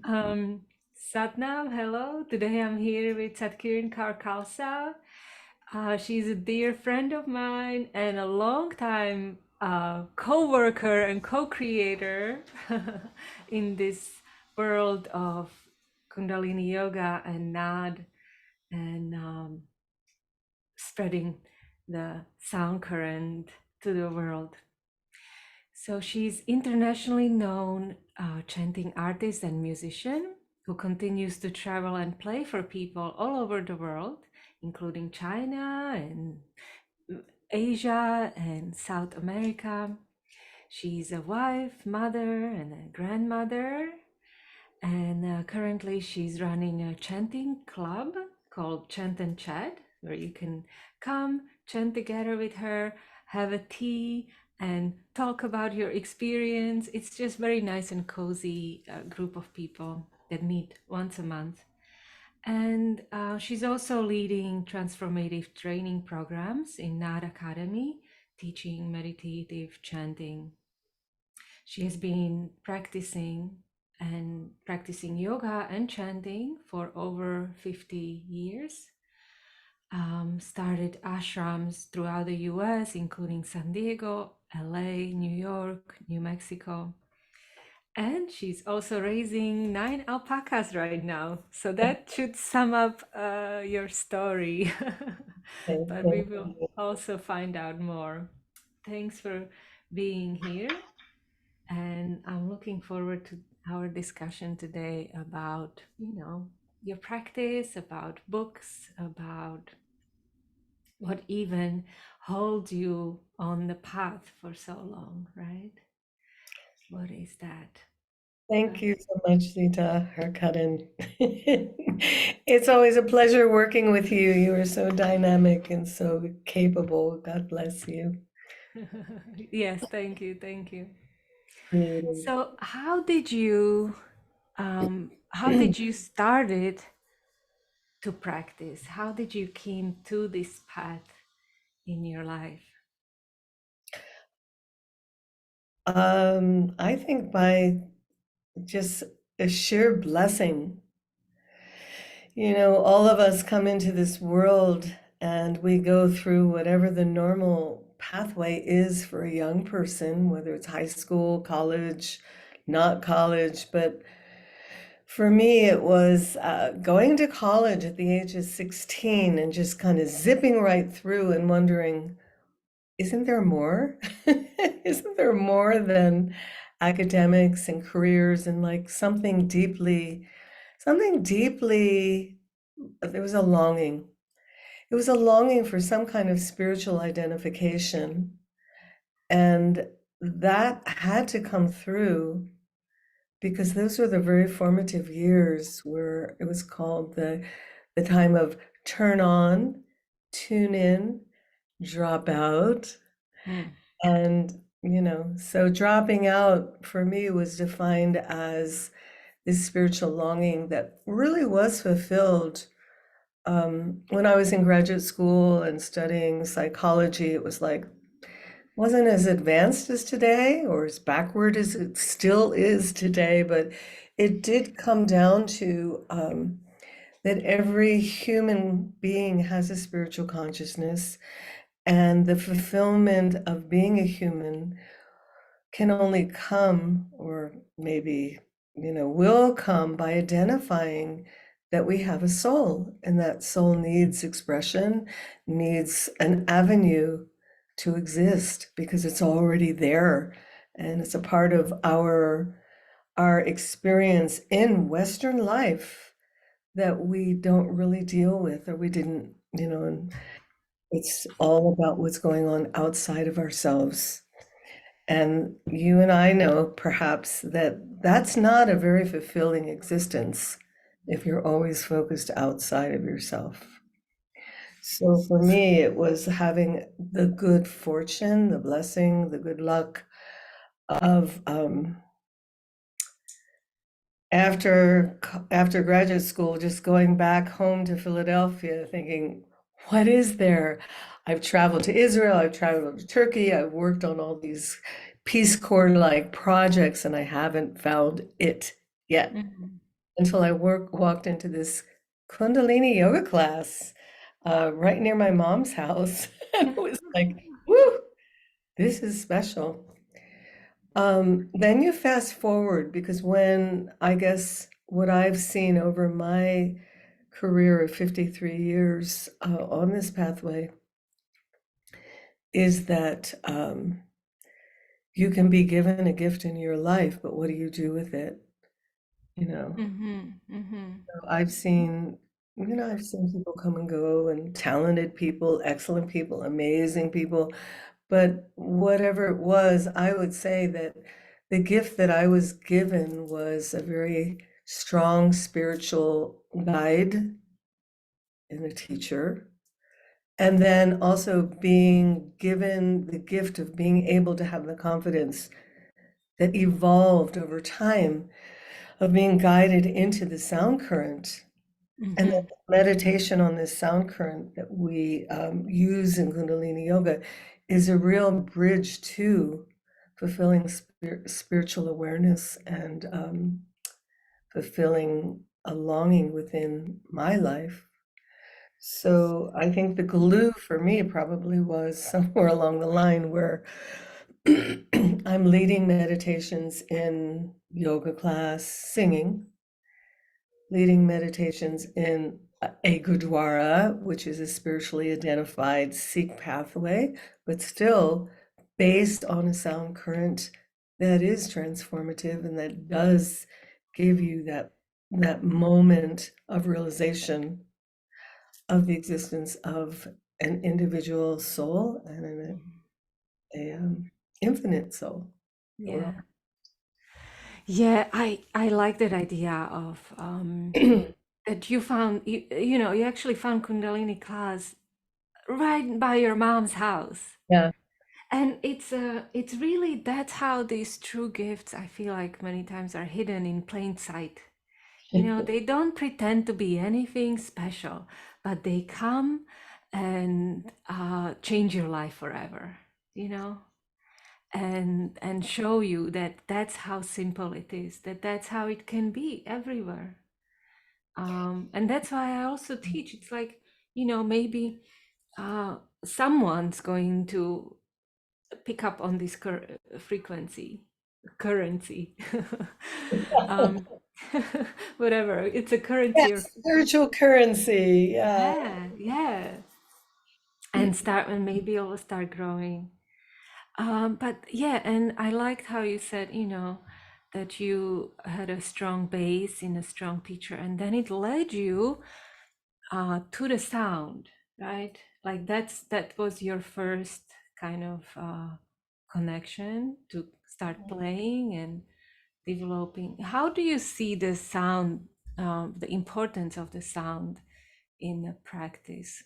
Um, Satnam, hello. Today I'm here with Satkirin Kaur Khalsa. She's a dear friend of mine and a long-time co-worker and co-creator in this world of Kundalini Yoga and Naad and spreading the sound current to the world. So she's internationally known chanting artist and musician who continues to travel and play for people all over the world, including China and Asia and South America. She's a wife, mother, and a grandmother. And currently, she's running a chanting club called Chant and Chat, where you can come chant together with her, have a tea, and talk about your experience. It's just very nice and cozy group of people that meet once a month. And she's also leading transformative training programs in Naad Academy, teaching meditative chanting. She has been practicing yoga and chanting for over 50 years. Started ashrams throughout the US, including San Diego, LA, New York, New Mexico. And she's also raising 9 alpacas right now. So that should sum up your story. Thank But we will you. also find out more. Thanks for being here. And I'm looking forward to our discussion today about, your practice, about books, about what even holds you on the path for so long, right? What is that? Thank But you so much, Zita Harkuden. It's always a pleasure working with you. You are so dynamic and so capable. God bless you. yes, thank you, thank you. Mm. So, how did you started to practice? How did you came to this path in your life? I think by just a sheer blessing. All of us come into this world and we go through whatever the normal pathway is for a young person, whether it's high school, college, not college. But for me, it was going to college at the age of 16 and just kind of zipping right through and wondering, isn't there more? Isn't there more than academics and careers and like something deeply, there was a longing. It was a longing for some kind of spiritual identification. And that had to come through because those were the very formative years where it was called the time of turn on, tune in, drop out. Mm. And, so dropping out for me was defined as this spiritual longing that really was fulfilled. When I was in graduate school and studying psychology, it was like, wasn't as advanced as today or as backward as it still is today, but it did come down to that every human being has a spiritual consciousness, and the fulfillment of being a human can only come, or maybe, will come by identifying that we have a soul, and that soul needs expression, needs an avenue to exist because it's already there, and it's a part of our experience in Western life that we don't really deal with, or we didn't, and it's all about what's going on outside of ourselves. And you and I know perhaps that that's not a very fulfilling existence if you're always focused outside of yourself. So for me, it was having the good fortune, the blessing, the good luck of after graduate school, just going back home to Philadelphia, thinking, what is there? I've traveled to Israel, I've traveled to Turkey, I've worked on all these Peace Corps like projects, and I haven't found it yet. Mhm. until I walked into this kundalini yoga class right near my mom's house. And it was like, woo, this is special. Then you fast forward because when I guess what I've seen over my career of 53 years on this pathway is that you can be given a gift in your life, but what do you do with it? You know, so I've seen people come and go and talented people, excellent people, amazing people. But whatever it was, I would say that the gift that I was given was a very strong spiritual guide and a teacher. And then also being given the gift of being able to have the confidence that evolved over time of being guided into the sound current. And then meditation on this sound current that we use in Kundalini Yoga is a real bridge to fulfilling spiritual awareness and fulfilling a longing within my life. So I think the glue for me probably was somewhere along the line where I'm leading meditations in yoga class, singing, leading meditations in a Gurdwara, which is a spiritually identified Sikh pathway, but still based on a sound current that is transformative and that does give you that moment of realization of the existence of an individual soul and a infinite soul. Yeah. Yeah, I like that idea of that you found you know, you actually found Kundalini class right by your mom's house. Yeah. And it's really that's how these true gifts I feel like many times are hidden in plain sight. You know, they don't pretend to be anything special, but they come and change your life forever, you know, and show you that that's how simple it is, that that's how it can be everywhere. And that's why I also teach. It's like, you know, maybe someone's going to pick up on this frequency, currency, um, whatever. It's a currency or Yes, spiritual currency. Yeah. yeah, yeah, and start and maybe it will start growing. But yeah, and I liked how you said, you know, that you had a strong base in a strong teacher, and then it led you to the sound, right? Like that was your first kind of connection to start playing and developing. How do you see the sound, the importance of the sound in the practice?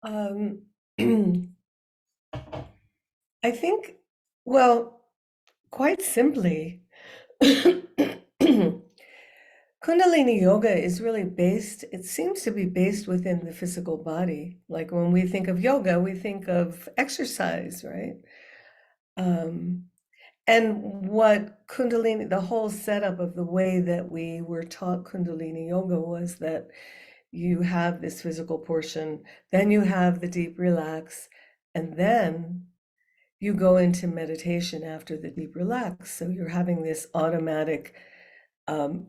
Um, I think, well, quite simply, Kundalini yoga is really based, it seems to be based within the physical body. Like when we think of yoga, we think of exercise, right? Um, and what Kundalini, the whole setup of the way that we were taught Kundalini yoga was that you have this physical portion, then you have the deep relax, and then you go into meditation after the deep relax. So you're having this automatic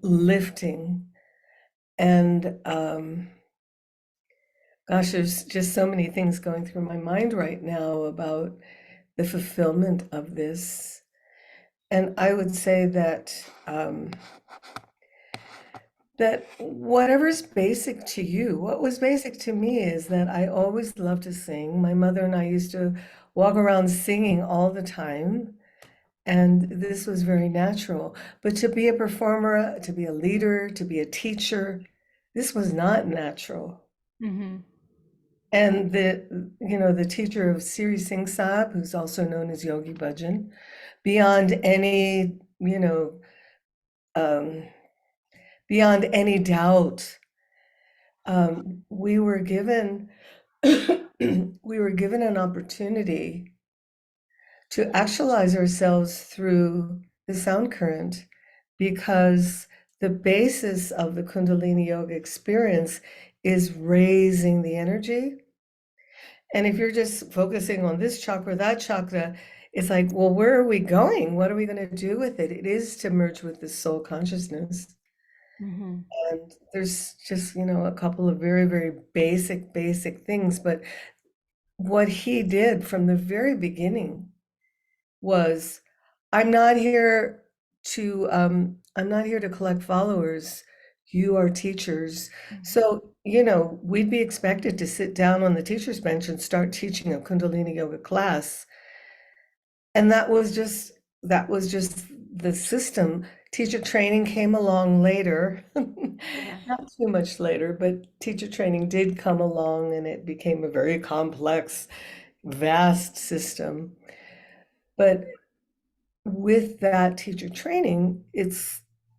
lifting. And gosh, there's just so many things going through my mind right now about the fulfillment of this. And I would say that whatever's basic to you, what was basic to me is that I always loved to sing. My mother and I used to walk around singing all the time. And this was very natural. But to be a performer, to be a leader, to be a teacher, this was not natural. Mm-hmm. And the teacher of Siri Singh Saab, who's also known as Yogi Bhajan, beyond um, beyond any doubt, we were given we were given an opportunity to actualize ourselves through the sound current because the basis of the Kundalini yoga experience is raising the energy. And if you're just focusing on this chakra, that chakra, it's like, well, where are we going? What are we going to do with it? It is to merge with the soul consciousness. Mm-hmm. And there's just, a couple of very, very basic things. But what he did from the very beginning was, I'm not here to collect followers. You are teachers. So, we'd be expected to sit down on the teacher's bench and start teaching a Kundalini yoga class. And that was just the system. Teacher training came along later, Yeah. not too much later, but teacher training did come along and it became a very complex, vast system. But with that teacher training,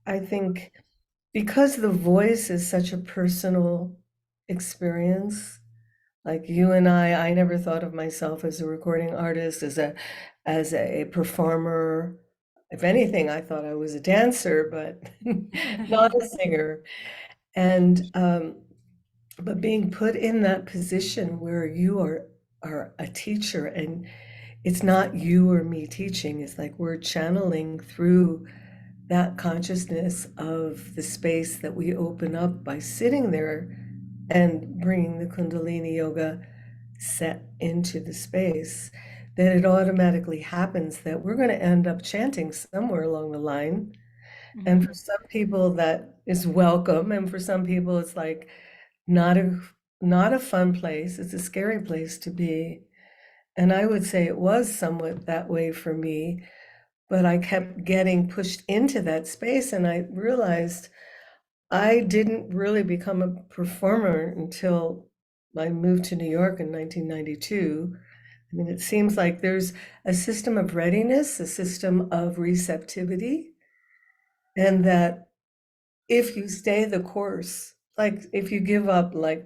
I think, because the voice is such a personal experience, like you and I never thought of myself as a recording artist, as a performer. If anything, I thought I was a dancer, but not a singer. And but being put in that position where you are a teacher, and it's not you or me teaching, it's like we're channeling through that consciousness of the space that we open up by sitting there and bringing the Kundalini yoga set into the space, that it automatically happens that we're going to end up chanting somewhere along the line. And for some people that is welcome, and for some people it's like not a fun place. It's a scary place to be. And I would say it was somewhat that way for me, but I kept getting pushed into that space, and I realized I didn't really become a performer until I moved to New York in 1992. I mean, it seems like there's a system of readiness, a system of receptivity, and that if you stay the course, like if you give up, like,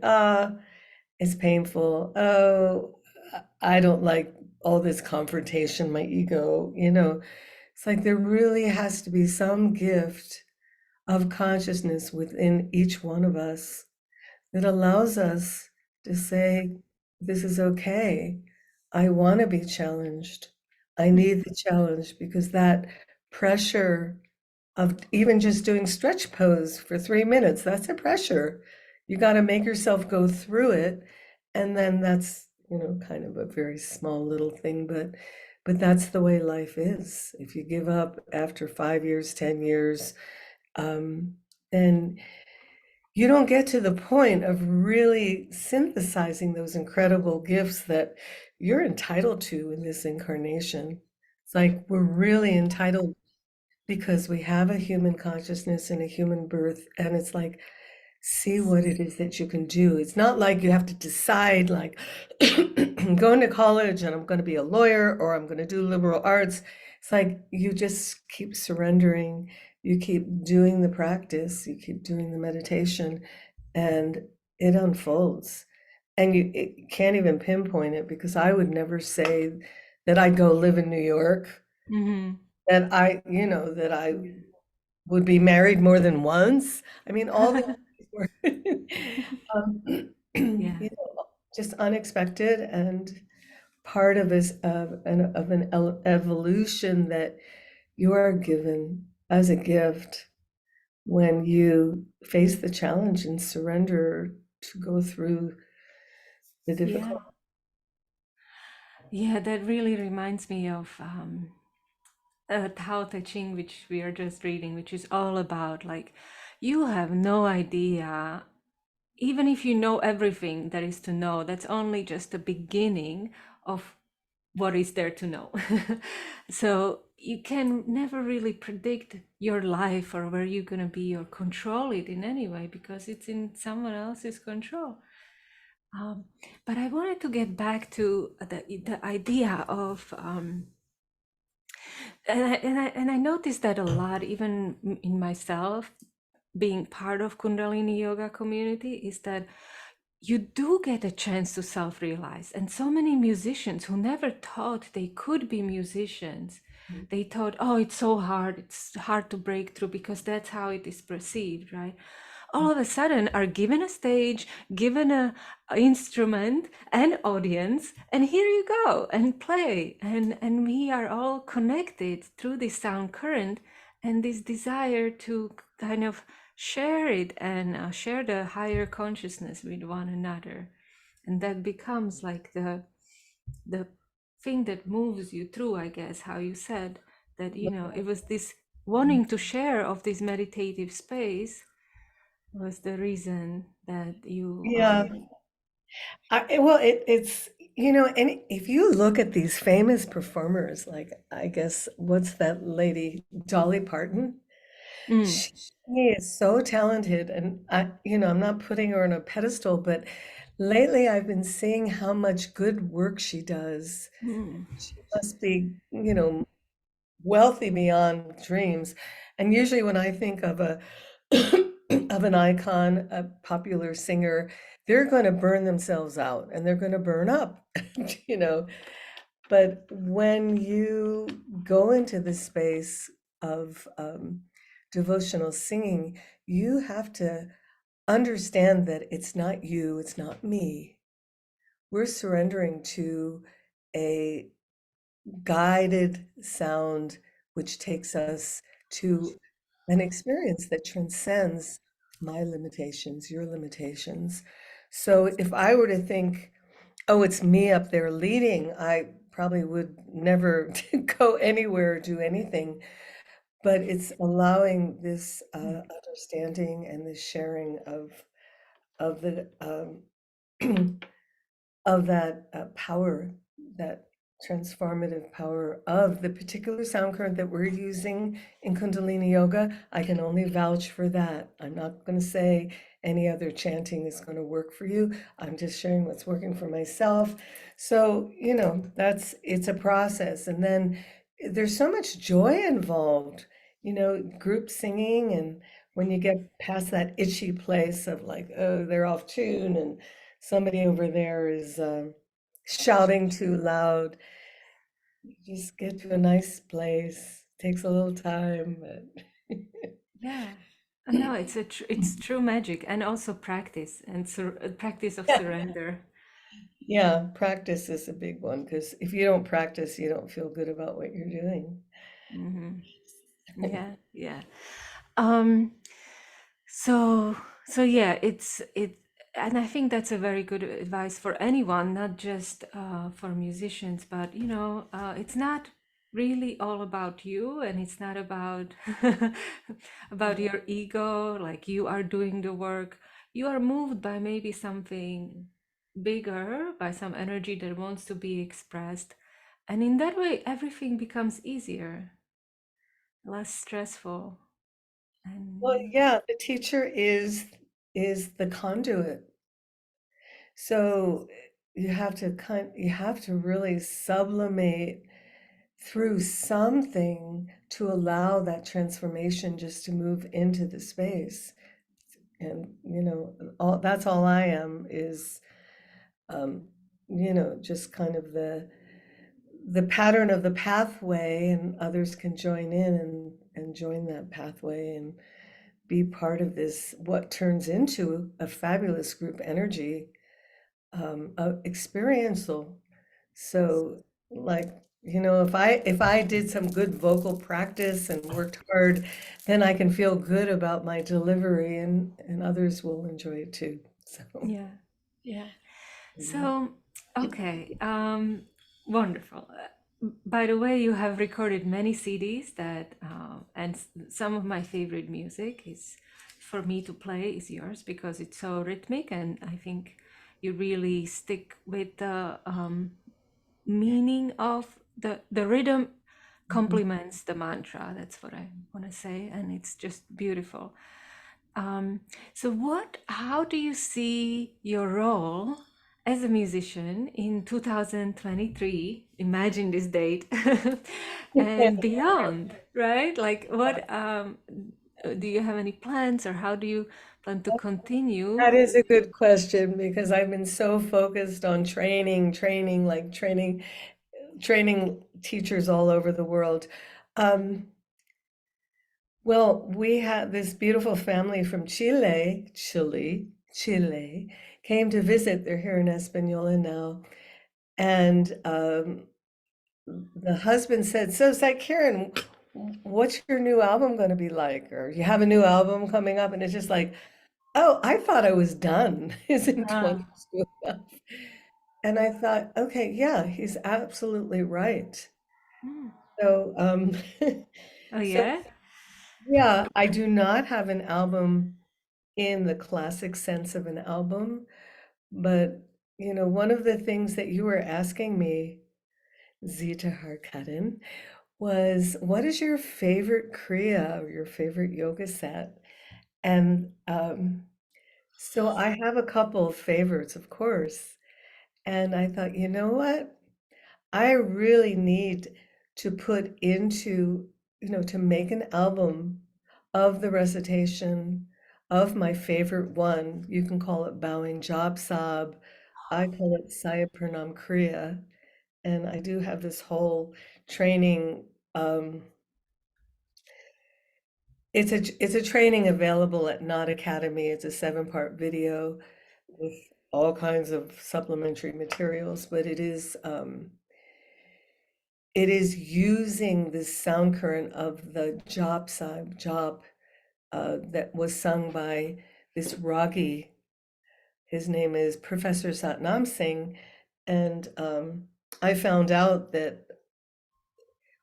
it's painful, oh, I don't like all this confrontation, my ego, it's like there really has to be some gift of consciousness within each one of us that allows us to say, this is okay. I want to be challenged. I need the challenge, because that pressure of even just doing stretch pose for 3 minutes, that's a pressure. You got to make yourself go through it. And then that's, kind of a very small little thing, but that's the way life is. If you give up after 5 years, 10 years, then you don't get to the point of really synthesizing those incredible gifts that you're entitled to in this incarnation. It's like we're really entitled because we have a human consciousness and a human birth, and it's like, see what it is that you can do. It's not like you have to decide, like, I'm going to college and I'm going to be a lawyer, or I'm going to do liberal arts. It's like you just keep surrendering, you keep doing the practice, you keep doing the meditation, and it unfolds. And it can't even pinpoint it, because I would never say that I'd go live in New York, Mm-hmm. that I would be married more than once. I mean, all these were um, Yeah. just unexpected, and part of an evolution that you are given as a gift when you face the challenge and surrender to go through the Yeah. difficult. Yeah, that really reminds me of Tao Te Ching, which we are just reading, which is all about like, you have no idea, even if you know everything there is to know, that's only just the beginning of what is there to know. So you can never really predict your life or where you're going to be or control it in any way, because it's in someone else's control. Um, but I wanted to get back to the idea of and I noticed that a lot, even in myself, being part of Kundalini yoga community, is that you do get a chance to self-realize. And so many musicians who never thought they could be musicians They thought, oh, it's so hard, it's hard to break through because that's how it is perceived, right? All of a sudden are given a stage, given a instrument and audience, and here you go and play. And we are all connected through this sound current and this desire to kind of share it and share the higher consciousness with one another. And that becomes like the thing that moves you through, I guess, how you said that, it was this wanting to share of this meditative space was the reason that you Yeah. Well, it's, and if you look at these famous performers, like, I guess, what's that lady, Dolly Parton? mm, She is so talented, and I'm not putting her on a pedestal, but lately I've been seeing how much good work she does. mm, She must be, wealthy beyond dreams. And usually when I think of a of an icon, a popular singer, they're going to burn themselves out and they're going to burn up, you know. But when you go into the space of devotional singing, you have to understand that it's not you, it's not me. We're surrendering to a guided sound which takes us to an experience that transcends my limitations, your limitations. So if I were to think, oh, it's me up there leading, I probably would never go anywhere or do anything. But it's allowing this mm. understanding and this sharing of the of that power, that transformative power of the particular sound current that we're using in Kundalini Yoga. I can only vouch for that. I'm not going to say any other chanting is going to work for you. I'm just sharing what's working for myself. So, it's a process. And then there's so much joy involved, group singing. And when you get past that itchy place of like, oh, they're off tune and somebody over there is shouting too loud. You just get to a nice place. Takes a little time, but Yeah. No, it's true magic and also practice and practice of yeah, surrender. yeah, practice is a big one because if you don't practice, you don't feel good about what you're doing. Hmm. Yeah, yeah. Um, so yeah, and I think that's a very good advice for anyone, not just for musicians, but it's not really all about you, and it's not about about your ego, like you are doing the work. You are moved by maybe something bigger, by some energy that wants to be expressed. And in that way, everything becomes easier, less stressful. Well, And yeah, the teacher is the conduit. So you have to really sublimate through something to allow that transformation just to move into the space. And that's all I am is um, just kind of the pattern of the pathway, and others can join in and join that pathway and be part of this, what turns into a fabulous group energy, experiential. So, like, if I did some good vocal practice and worked hard, then I can feel good about my delivery, and others will enjoy it too. So, yeah, yeah. yeah. So, okay, wonderful. By the way, you have recorded many CDs and some of my favorite music is for me to play is yours because it's so rhythmic, and I think you really stick with the meaning of the rhythm complements the mantra. That's what I want to say, and it's just beautiful. So how do you see your role as a musician in 2023? Imagine this date and beyond, right? Like do you have any plans or how do you plan to continue? That is a good question because I've been so focused on training, like training. training teachers all over the world. Um, well, we had this beautiful family from Chile, came to visit. They're here in Española now. And the husband said, "So, Satkirin, what's your new album going to be like? Or you have a new album coming up?" And it's just like, oh, I thought I was done. Isn't Ah. 22 enough? And I thought, okay, yeah, he's absolutely right. Mm. So, Oh, so yeah? yeah, I do not have an album in the classic sense of an album, but one of the things that you were asking me, Zita Harkadin, was what is your favorite Kriya or your favorite yoga set? And so I have a couple of favorites, of course. And I thought, you know what? I really need to put into, to make an album of the recitation of my favorite one. You can call it Bowing Jaap Sahib. I call it Saya Pranam Kriya. And I do have this whole training. It's a training available at Naad Academy. It's a 7-part video with all kinds of supplementary materials, but it is using this sound current of the Jaap Sahib Jaap that was sung by this Ragi. His name is Professor Satnam Singh, and I found out that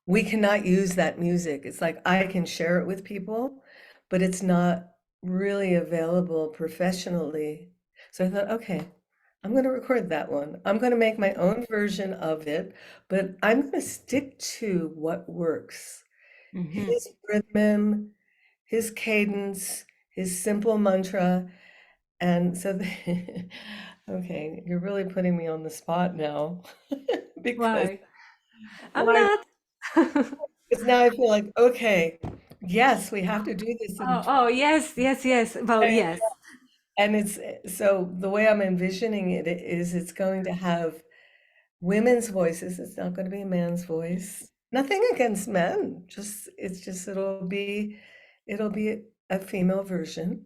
we cannot use that music. It's like I can share it with people, but it's not really available professionally. So I thought, okay, I'm going to record that one. I'm going to make my own version of it, but I'm going to stick to what works. Mm-hmm. His rhythm, his cadence, his simple mantra. And so, okay, you're really putting me on the spot now because Why? I'm why? not. Because now I feel like, okay, yes, we have to do this Oh, oh, yes, yes, yes. Well, yes. and it's so the way I'm envisioning it is it's going to have women's voices. It's not going to be a man's voice. Nothing against men. It's just it'll be a female version.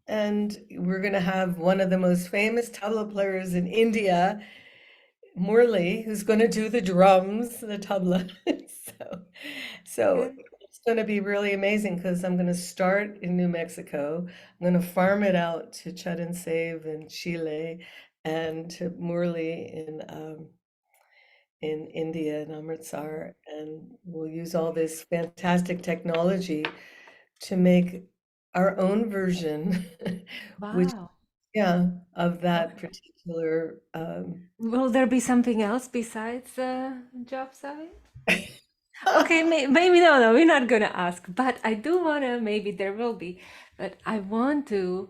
And we're going to have one of the most famous tabla players in India, Murli, who's going to do the drums, the tabla. So, so Okay. it's going to be really amazing because I'm going to start in New Mexico. I'm going to farm it out to Chud and Save in Chile and to Murli in India and Amritsar. And we'll use all this fantastic technology to make our own version, which, Wow. yeah, of that Okay. particular Will there be something else besides job site? Okay, maybe no, no, we're not gonna ask, but I do wanna, maybe there will be, but I want to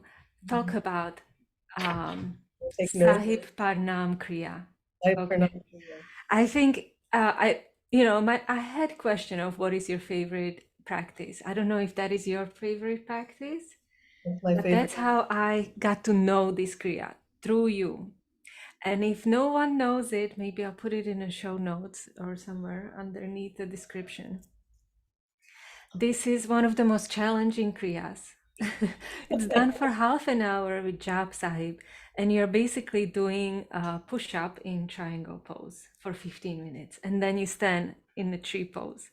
talk about um, take note. Sahib Parnam Kriya. I Okay. pronounce I think I had question of what is your favorite practice. I don't know if that is your favorite practice, it's my but favorite. that's how I got to know this Kriya through you. And if no one knows it, maybe I'll put it in a show notes or somewhere underneath the description. This is one of the most challenging kriyas. It's done for half an hour with Jap Sahib, and you're basically doing a push up in triangle pose for 15 minutes, and then you stand in the tree pose.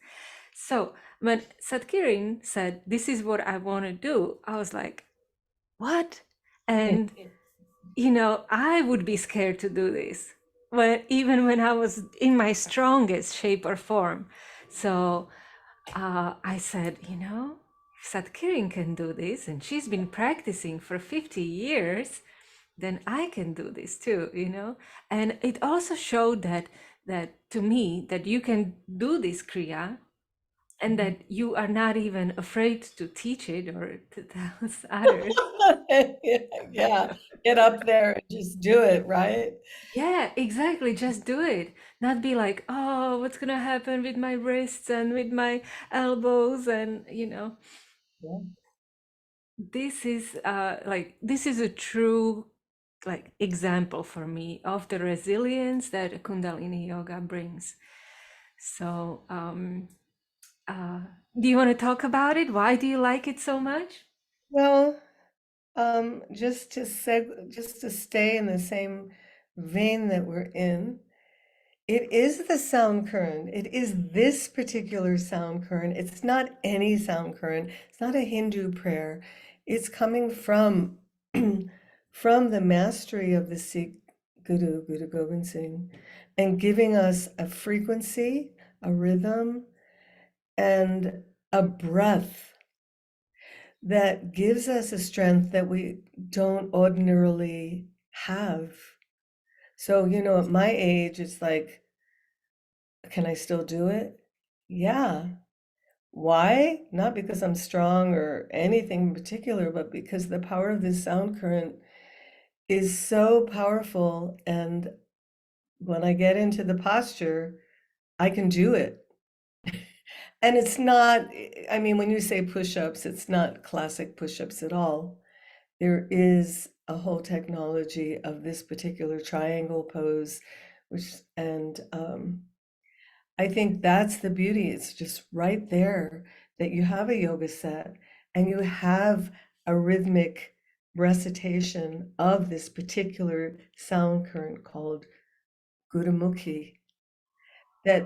So when Satkirin said, "This is what I want to do," I was like, "What?" And I would be scared to do this, even when I was in my strongest shape or form. So I said, if Satkirin can do this, and she's been practicing for 50 years, then I can do this too. And it also showed that to me that you can do this kriya and that you are not even afraid to teach it or to tell others. Yeah, get up there and just do it, right? Yeah, exactly. Just do it. Not be like, oh, what's gonna happen with my wrists and with my elbows and Yeah. this is this is a true like example for me of the resilience that Kundalini yoga brings. So, uh, do you want to talk about it? Why do you like it so much? Well, just to stay in the same vein that we're in, it is the sound current. It is this particular sound current. It's not any sound current. It's not a Hindu prayer. It's coming from from the mastery of the Sikh Guru, Guru Gobind Singh, and giving us a frequency, a rhythm, and a breath that gives us a strength that we don't ordinarily have. So, at my age, it's like, can I still do it? Yeah. Why? Not because I'm strong or anything in particular, but because the power of this sound current is so powerful. And when I get into the posture, I can do it. And it's not, I mean, when you say push-ups, it's not classic push-ups at all. There is a whole technology of this particular triangle pose, and I think that's the beauty. It's just right there that you have a yoga set and you have a rhythmic recitation of this particular sound current called Gurumukhi that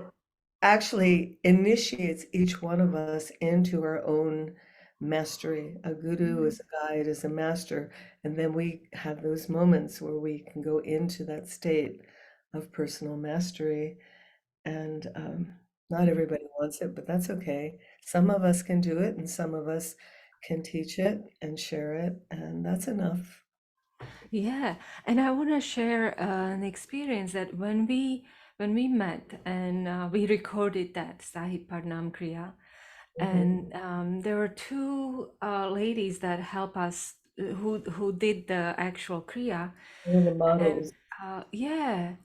actually initiates each one of us into our own mastery. A guru Mhm. is a guide, is a master, and then we have those moments where we can go into that state of personal mastery. And not everybody wants it, but that's okay. Some of us can do it, and some of us can teach it and share it, and that's enough. Yeah, and I want to share an experience that when we met and we recorded that Sahib Parnam Kriya, Mhm. and there were two ladies that help us who did the actual Kriya, One of the and models. yeah,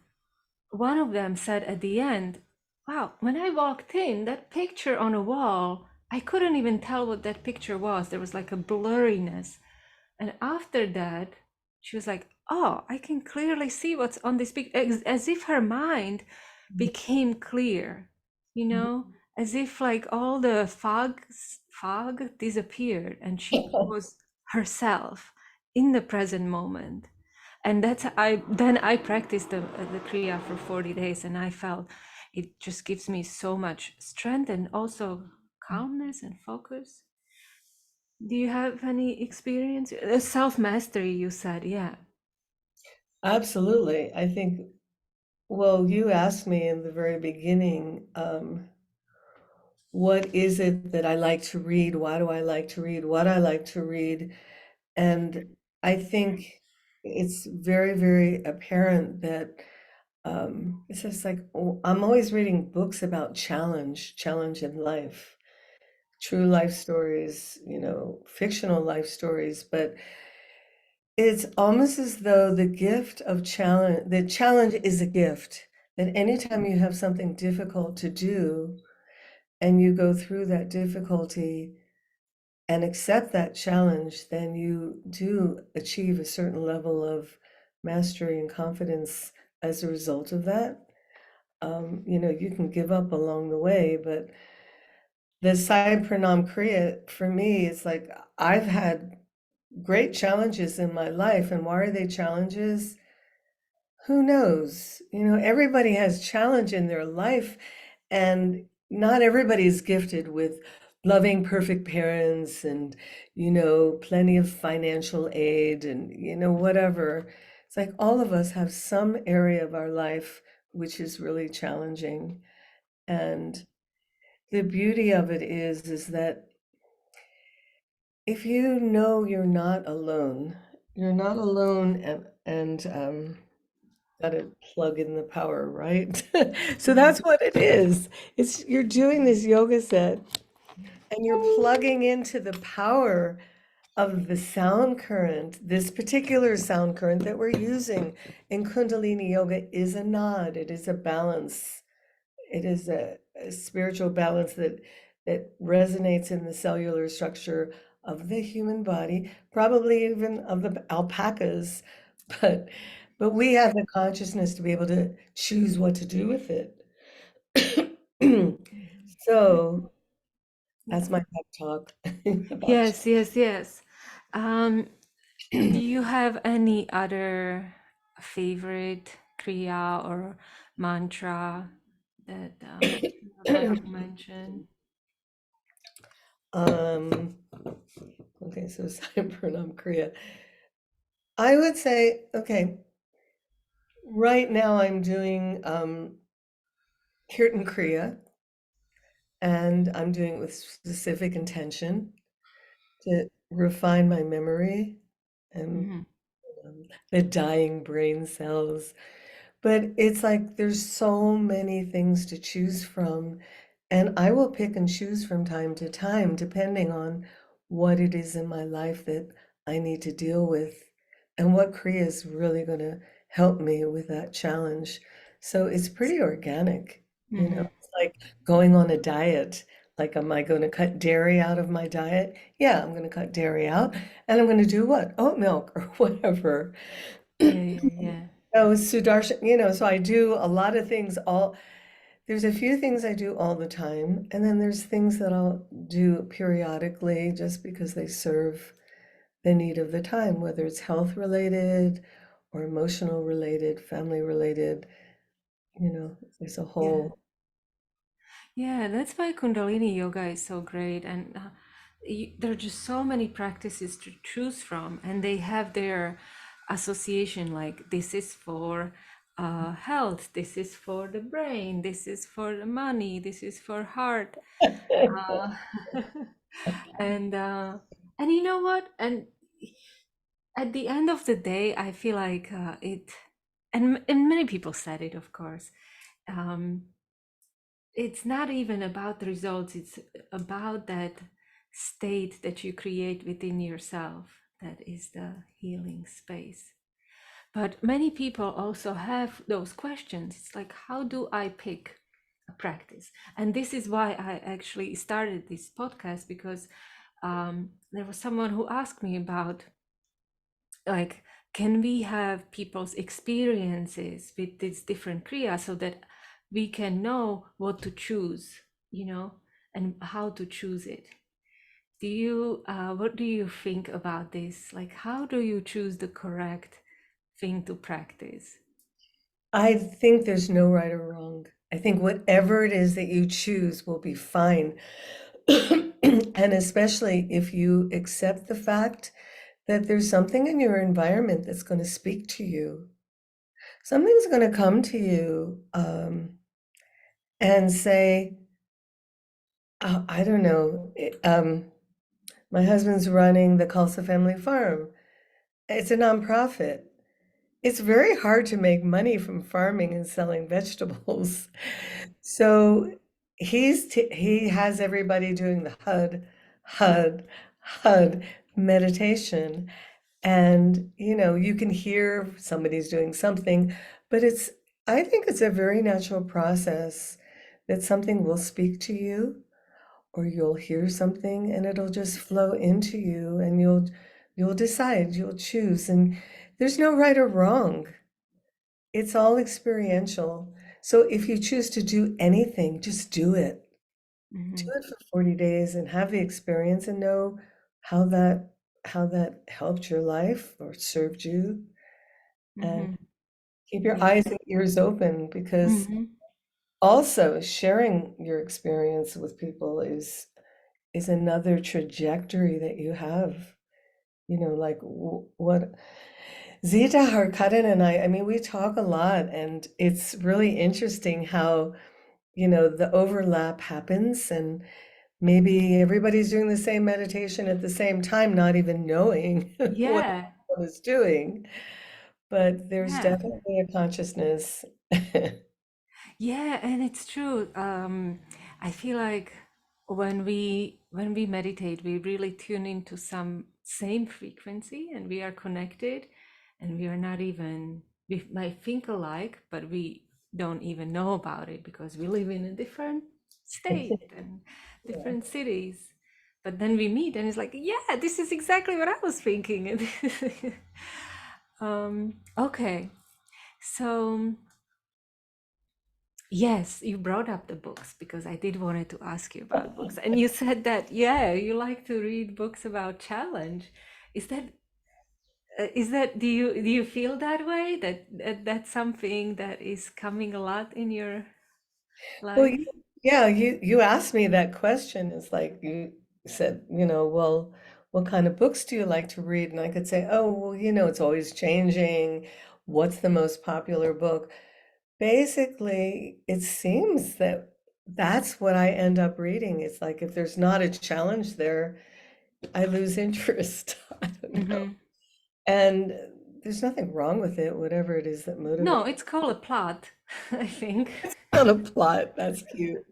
one of them said at the end, "Wow, when I walked in, that picture on a wall, I couldn't even tell what that picture was. There was like a blurriness." And after that, she was like, "Oh, I can clearly see what's on this picture," as if her mind became clear, as if like all the fog disappeared and she was herself in the present moment. And I practiced the kriya for 40 days, and I felt it just gives me so much strength and also calmness and focus. Do you have any experience? Self mastery, you said, yeah. Absolutely. I think, well, you asked me in the very beginning, what is it that I like to read? Why do I like to read? What I like to read? And I think it's very, very apparent that it's just like, I'm always reading books about challenge in life, true life stories, fictional life stories, but it's almost as though the challenge is a gift, that anytime you have something difficult to do and you go through that difficulty and accept that challenge, then you do achieve a certain level of mastery and confidence as a result of that. You can give up along the way, but the Sai Pranam Kriya, for me, it's like I've had great challenges in my life. And why are they challenges? Who knows? Everybody has challenge in their life, and not everybody's gifted with loving, perfect parents and, plenty of financial aid and, whatever. It's like all of us have some area of our life which is really challenging. And the beauty of it is that if you know you're not alone, and gotta plug in the power, right? So Mhm. that's what it is. You're doing this yoga set and you're plugging into the power of the sound current. This particular sound current that we're using in Kundalini yoga is a Naad. It is a balance. It is a spiritual balance that resonates in the cellular structure of the human body, probably even of the alpacas, but but we have the consciousness to be able to choose what to do with it. Mhm. So that's Yeah. my pep talk about Yes, yes, yes. Um, do you have any other favorite kriya or mantra that you would like to mention? um okay, so Cypernam Kriya. I would say, okay, right now I'm doing Kirtan Kriya, and I'm doing it with specific intention to refine my memory and Hmm. the dying brain cells. But it's like there's so many things to choose from, and I will pick and choose from time to time, depending on what it is in my life that I need to deal with and what Kriya is really going to help me with that challenge. So it's pretty organic, you know, Hmm. it's like going on a diet. Like, am I going to cut dairy out of my diet? Yeah, I'm going to cut dairy out. And I'm going to do what? Oat milk or whatever. Yeah, yeah, yeah. Oh, Sudarshan, so I do a lot of things there's a few things I do all the time, and then there's things that I'll do periodically just because they serve the need of the time, whether it's health related or emotional related, family related, there's a Yeah. whole. Yeah, that's why Kundalini yoga is so great. And there are just so many practices to choose from, and they have their association like this is for health, this is for the brain, this is for the money, this is for heart. Uh, and you know what? And at the end of the day, I feel like and many people said it, of course. Um, it's not even about the results, it's about that state that you create within yourself that is the healing space. But many people also have those questions. It's like, how do I pick a practice? And this is why I actually started this podcast, because there was someone who asked me about, like, can we have people's experiences with these different kriyas so that we can know what to choose, you know, and how to choose it? Do you what do you think about this? Like, how do you choose the correct thing to practice? I think there's no right or wrong. I think whatever it is that you choose will be fine. And especially if you accept the fact that there's something in your environment that's going to speak to you. Something's going to come to you and say, oh, I don't know. My husband's running the Khalsa family farm. It's a nonprofit. It's very hard to make money from farming and selling vegetables. So he has everybody doing the HUD, HUD meditation. And, you can hear somebody's doing something, but I think it's a very natural process that something will speak to you or you'll hear something and it'll just flow into you and you'll decide, you'll choose. And there's no right or wrong. It's all experiential. So if you choose to do anything, just do it. Do Mm-hmm. it for 40 days and have the experience and know how that how that helped your life or served you. And Mm-hmm. keep your Yeah. eyes and ears open because Mm-hmm. also sharing your experience with people is another trajectory that you have. Like what Zita Harkuden and I mean, we talk a lot, and it's really interesting how, the overlap happens, and maybe everybody's doing the same meditation at the same time, not even knowing what Yeah. one is doing. But there's Yeah. definitely a consciousness. Yeah, and it's true. I feel like when we meditate, we really tune into some same frequency, and we are connected, and we are not even, we might think alike, but we don't even know about it because we live in a different state and Yeah. different cities. But then we meet, and it's like, yeah, this is exactly what I was thinking. Okay. So yes, you brought up the books because I did wanted to ask you about books. And you said that, yeah, you like to read books about challenge. Is that do you feel that way? That's something that is coming a lot in your Well, life? yeah, you asked me that question. It's like you said, well, what kind of books do you like to read? And I could say, oh, well, it's always changing. What's the most popular book? Basically, it seems that that's what I end up reading. It's like if there's not a challenge there, I lose interest. I don't know. Mm-hmm. And there's nothing wrong with it, whatever it is that No, motivates. it's called a plot, I think. Not a plot. That's cute.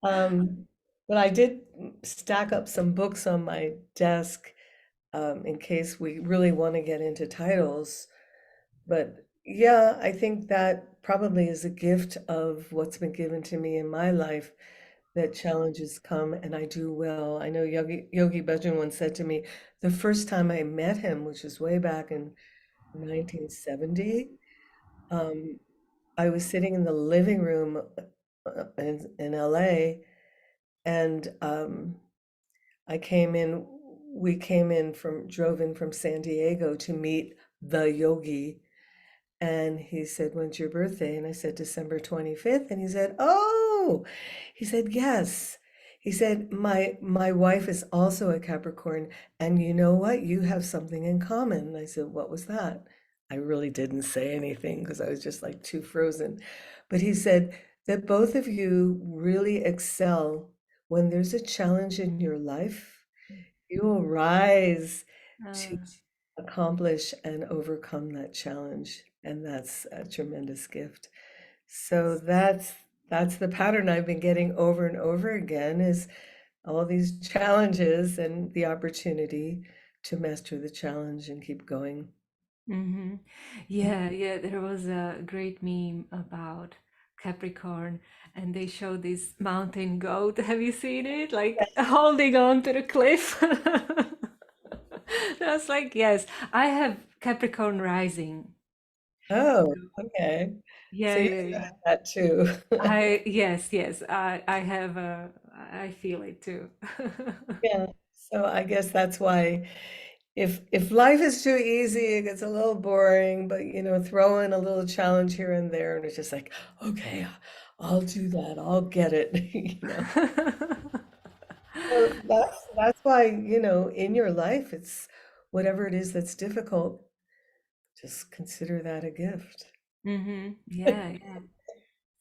Um, but I did stack up some books on my desk in case we really want to get into titles. But yeah, I think that probably is a gift of what's been given to me in my life, that challenges come and I do well. I know Yogi Bhajan once said to me, the first time I met him, which was way back in 1970, um, I was sitting in the living room in LA, and we came in drove in from San Diego to meet the yogi. And he said, when's your birthday? And I said, December 25th. And he said, oh, he said, yes. He said, my wife is also a Capricorn. And you know what? You have something in common. And I said, what was that? I really didn't say anything because I was just like too frozen. But he said that both of you really excel when there's a challenge in your life. You will rise to Uh, accomplish and overcome that challenge, and that's a tremendous gift. So that's the pattern I've been getting over and over again, is all these challenges and the opportunity to master the challenge and keep going. mm-hmm. Yeah, yeah, there was a great meme about Capricorn, and they show this mountain goat. Have you seen it? Like holding on to the cliff. I was like, yes, I have Capricorn rising. Oh, okay. Yeah, So you yeah, have yeah. that too. Yes, I have I feel it too. Yeah. So I guess that's why if life is too easy, it gets a little boring, but throw in a little challenge here and there, and it's just like, okay, I'll do that. I'll get it, So that's why, in your life, it's whatever it is that's difficult, just consider that a gift. Yeah, yeah.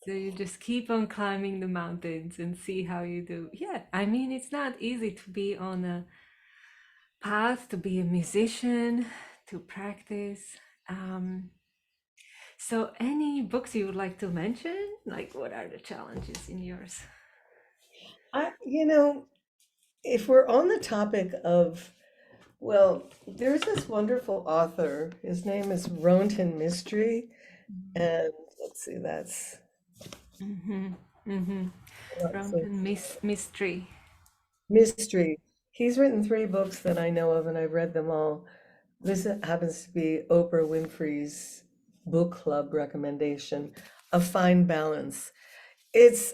So you just keep on climbing the mountains and see how you do. Yeah, I mean, it's not easy to be on a path to be a musician, to practice. Um, so, any books you would like to mention? Like, what are the challenges in yours? I, if we're on the topic of, well, there's this wonderful author. His name is Rohinton Mistry, and let's see, that's Mm-hmm. Mm-hmm. let's see, Rohinton Mystery. Mystery. He's written three books that I know of, and I've read them all. This happens to be Oprah Winfrey's book club recommendation, A Fine Balance. It's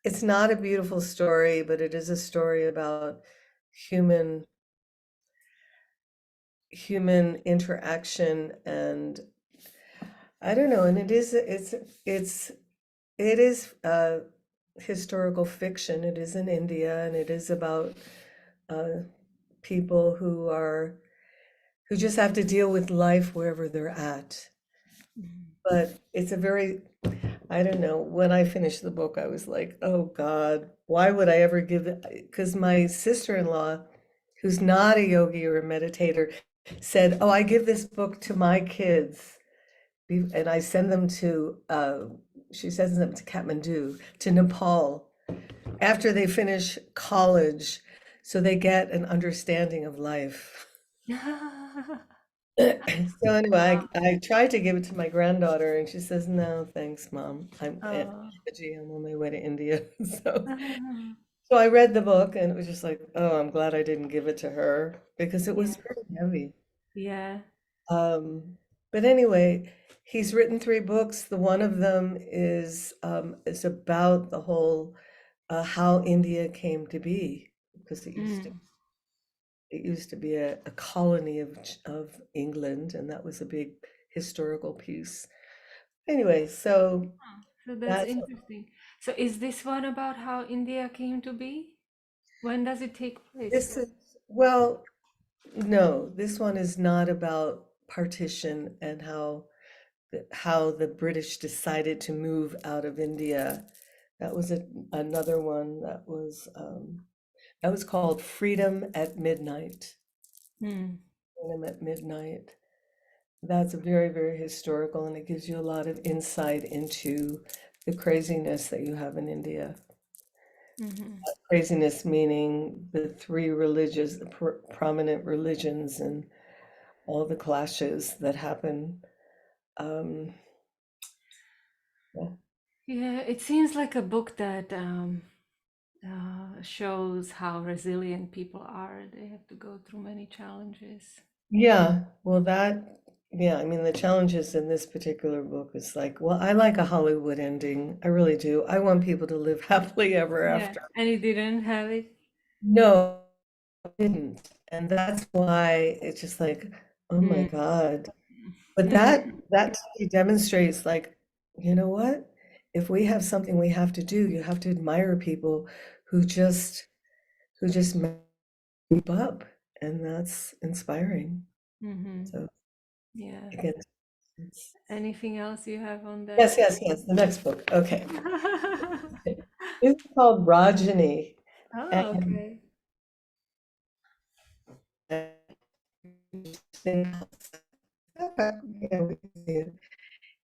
it's not a beautiful story, but it is a story about human human interaction, and I don't know, and it's it is historical fiction. It is in India, and it is about uh, people who just have to deal with life wherever they're at. But it's a very, I don't know, when I finished the book, I was like, oh God, why would I ever give it? Because my sister-in-law, who's not a yogi or a meditator, said, oh, I give this book to my kids. And I send them to, she sends them to Kathmandu, to Nepal, after they finish college, so they get an understanding of life. So anyway, Wow. I tried to give it to my granddaughter, and she says, "No, thanks, Mom. Oh. I'm on my way to India." So, Ah. so I read the book, and it was just like, "Oh, I'm glad I didn't give it to her because it Yeah, was pretty heavy." yeah. Um, But anyway, he's written three books. The one of them is about the whole how India came to be, because Mm. it used to be a colony of England, and that was a big historical piece. Anyway, so Huh. So that's that's interesting. So is this one about how India came to be? When does it take place? this is well, no, this one is not about partition and how the British decided to move out of India. That was another one that was called Freedom at Midnight. Mm. Freedom at Midnight. That's very, very historical, and it gives you a lot of insight into the craziness that you have in India. Hmm. Craziness meaning the three religious, the prominent religions, and all the clashes that happen. Um, yeah. Yeah, it seems like a book that shows how resilient people are. They have to go through many challenges. Yeah, well, yeah, I mean, the challenges in this particular book is like, well, I like a Hollywood ending. I really do. I want people to live happily ever Yeah, after. and he didn't have it. No, I didn't. And that's why it's just like, oh my Mm. God. But that to me demonstrates like, you know what? If we have something we have to do, you have to admire people who just who just keep up, and that's inspiring. Hmm. So Yeah. again, Anything else you have on that? yes, yes, yes. The next book. Okay. It's called Rajni. Oh, And okay. yeah, we can see it.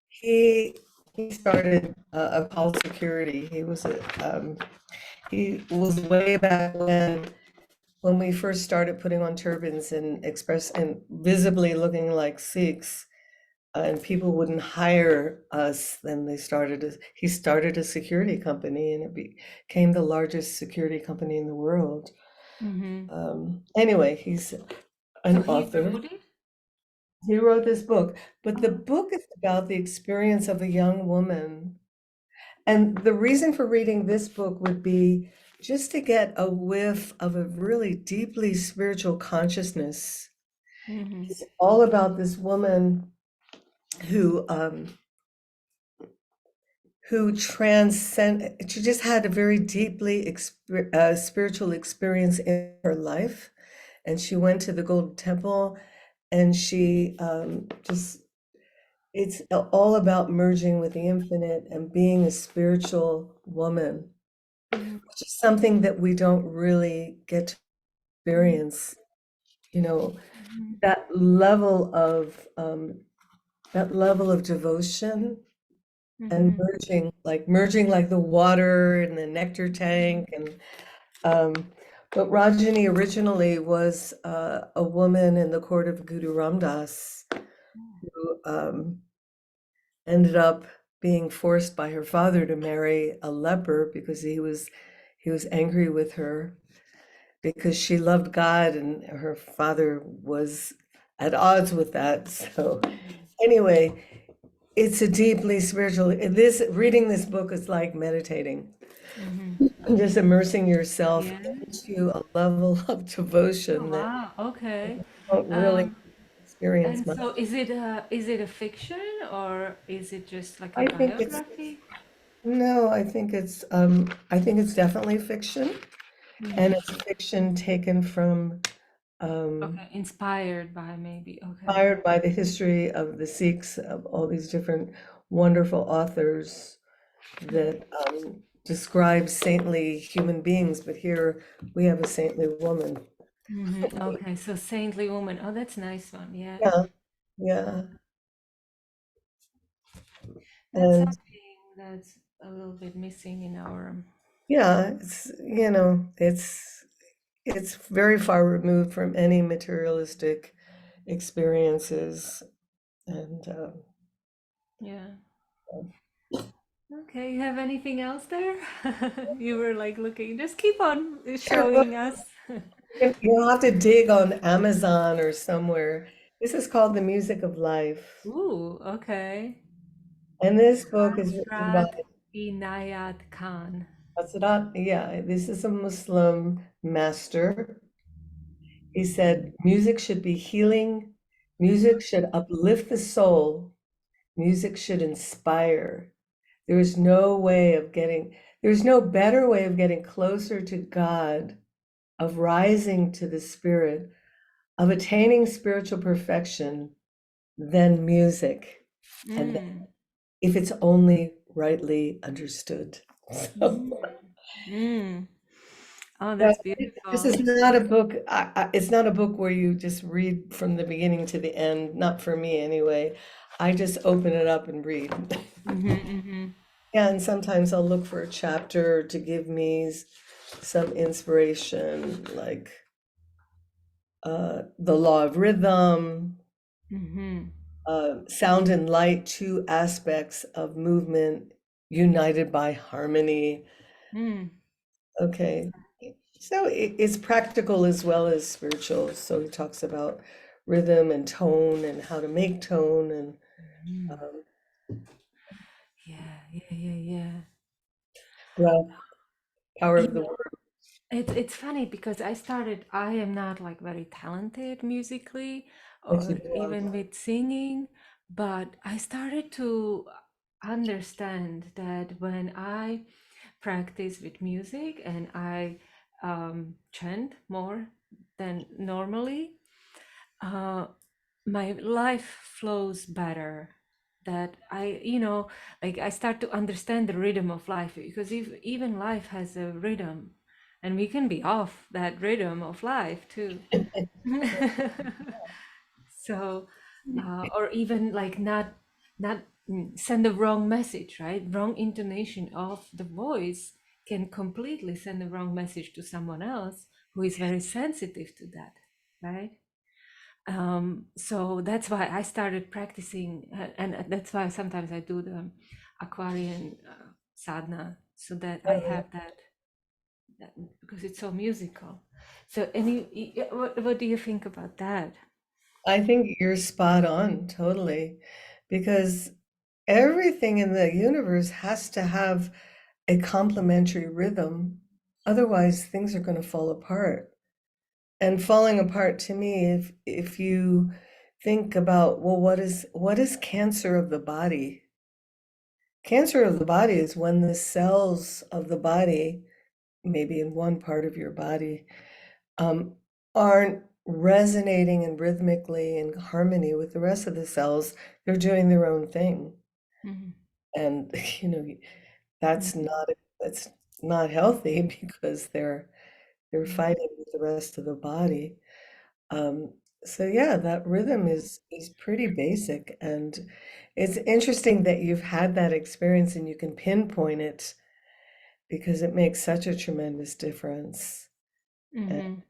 He he started a call security. He was way back when we first started putting on turbans and express and visibly looking like Sikhs, and people wouldn't hire us. Then he started a security company, and it became the largest security company in the world. Hmm. Anyway, he's So an he author. wrote it? He wrote this book, but the Oh. book is about the experience of a young woman. And the reason for reading this book would be just to get a whiff of a really deeply spiritual consciousness. Hmm. It's all about this woman who she just had a very deeply spiritual experience in her life, and she went to the Golden Temple, and she just it's all about merging with the infinite and being a spiritual woman, Hmm. which is something that we don't really get to experience. You know, Hmm. that level of devotion and Hmm. merging like the water in the nectar tank. And um, but Rajani originally was a woman in the court of Guru Ramdas who ended up being forced by her father to marry a leper because he was angry with her because she loved God and her father was at odds with that. So anyway, it's a deeply spiritual. This reading this book is like meditating, Hmm. just immersing yourself Yeah. into a level of Oh, devotion that wow. Okay. you don't really Um, experience and much. so is it a fiction or is it just like a I think it's biography? no, I think it's definitely fiction, and Hmm. it's fiction taken from um, Okay, inspired by maybe. Okay. inspired by the history of the Sikhs, of all these different wonderful authors that describe saintly human beings, but here we have a saintly woman. Hmm. Okay, so Saintly Woman. Oh, that's a nice one. Yeah. Yeah, yeah. That's And something that's a little bit missing in our. yeah, it's very far removed from any materialistic experiences. And Yeah. Okay, you have anything else there? You were like looking, just keep on your book, showing us. you'll have to dig on Amazon or somewhere. This is called The Music of Life. Ooh, okay. And this book is written by Hazrat Inayat Khan. Hazrat. Yeah, this is a Muslim master. He said music should be healing, music should uplift the soul, music should inspire. There is no way of getting, there's no better way of getting closer to God, of rising to the spirit, of attaining spiritual perfection than music. And Mm, if it's only rightly understood. So, mm, mm. Oh, but that's this beautiful. is not a book, it's not a book where you just read from the beginning to the end, not for me anyway. I just open it up and read. Mm-hmm. Yeah, and sometimes I'll look for a chapter to give me some inspiration, like the law of rhythm, Mm-hmm. sound and light, two aspects of movement united by harmony. Mm, Okay, so it's practical as well as spiritual. So he talks about rhythm and tone and how to make tone and mm. um, Yeah, yeah, yeah, yeah. breath, power You of the know, word. it's funny because I am not like very talented musically That or you belong. even with singing, but I started to understand that when I practice with music and I chant more than normally, uh, my life flows better. That like I start to understand the rhythm of life because if even life has a rhythm, and we can be off that rhythm of life too. So, or even like not send the wrong message, right? Wrong intonation of the voice can completely send the wrong message to someone else who is very sensitive to that, right? So that's why I started practicing, and that's why sometimes I do the Aquarian sadhana, so that I have that because it's so musical. So, what do you think about that? I think you're spot on, totally, because everything in the universe has to have a complementary rhythm. Otherwise, things are going to fall apart. And falling apart to me, if you think about, well, what is cancer of the body? Cancer of the body is when the cells of the body, maybe in one part of your body, um, aren't resonating and rhythmically in harmony with the rest of the cells. They're doing their own thing. Mhm, And you know, mhm, that's not healthy because they're mhm, fighting with the rest of the body. Um, so yeah, that rhythm is pretty basic, and it's interesting that you've had that experience and you can pinpoint it because it makes such a tremendous difference. And mhm.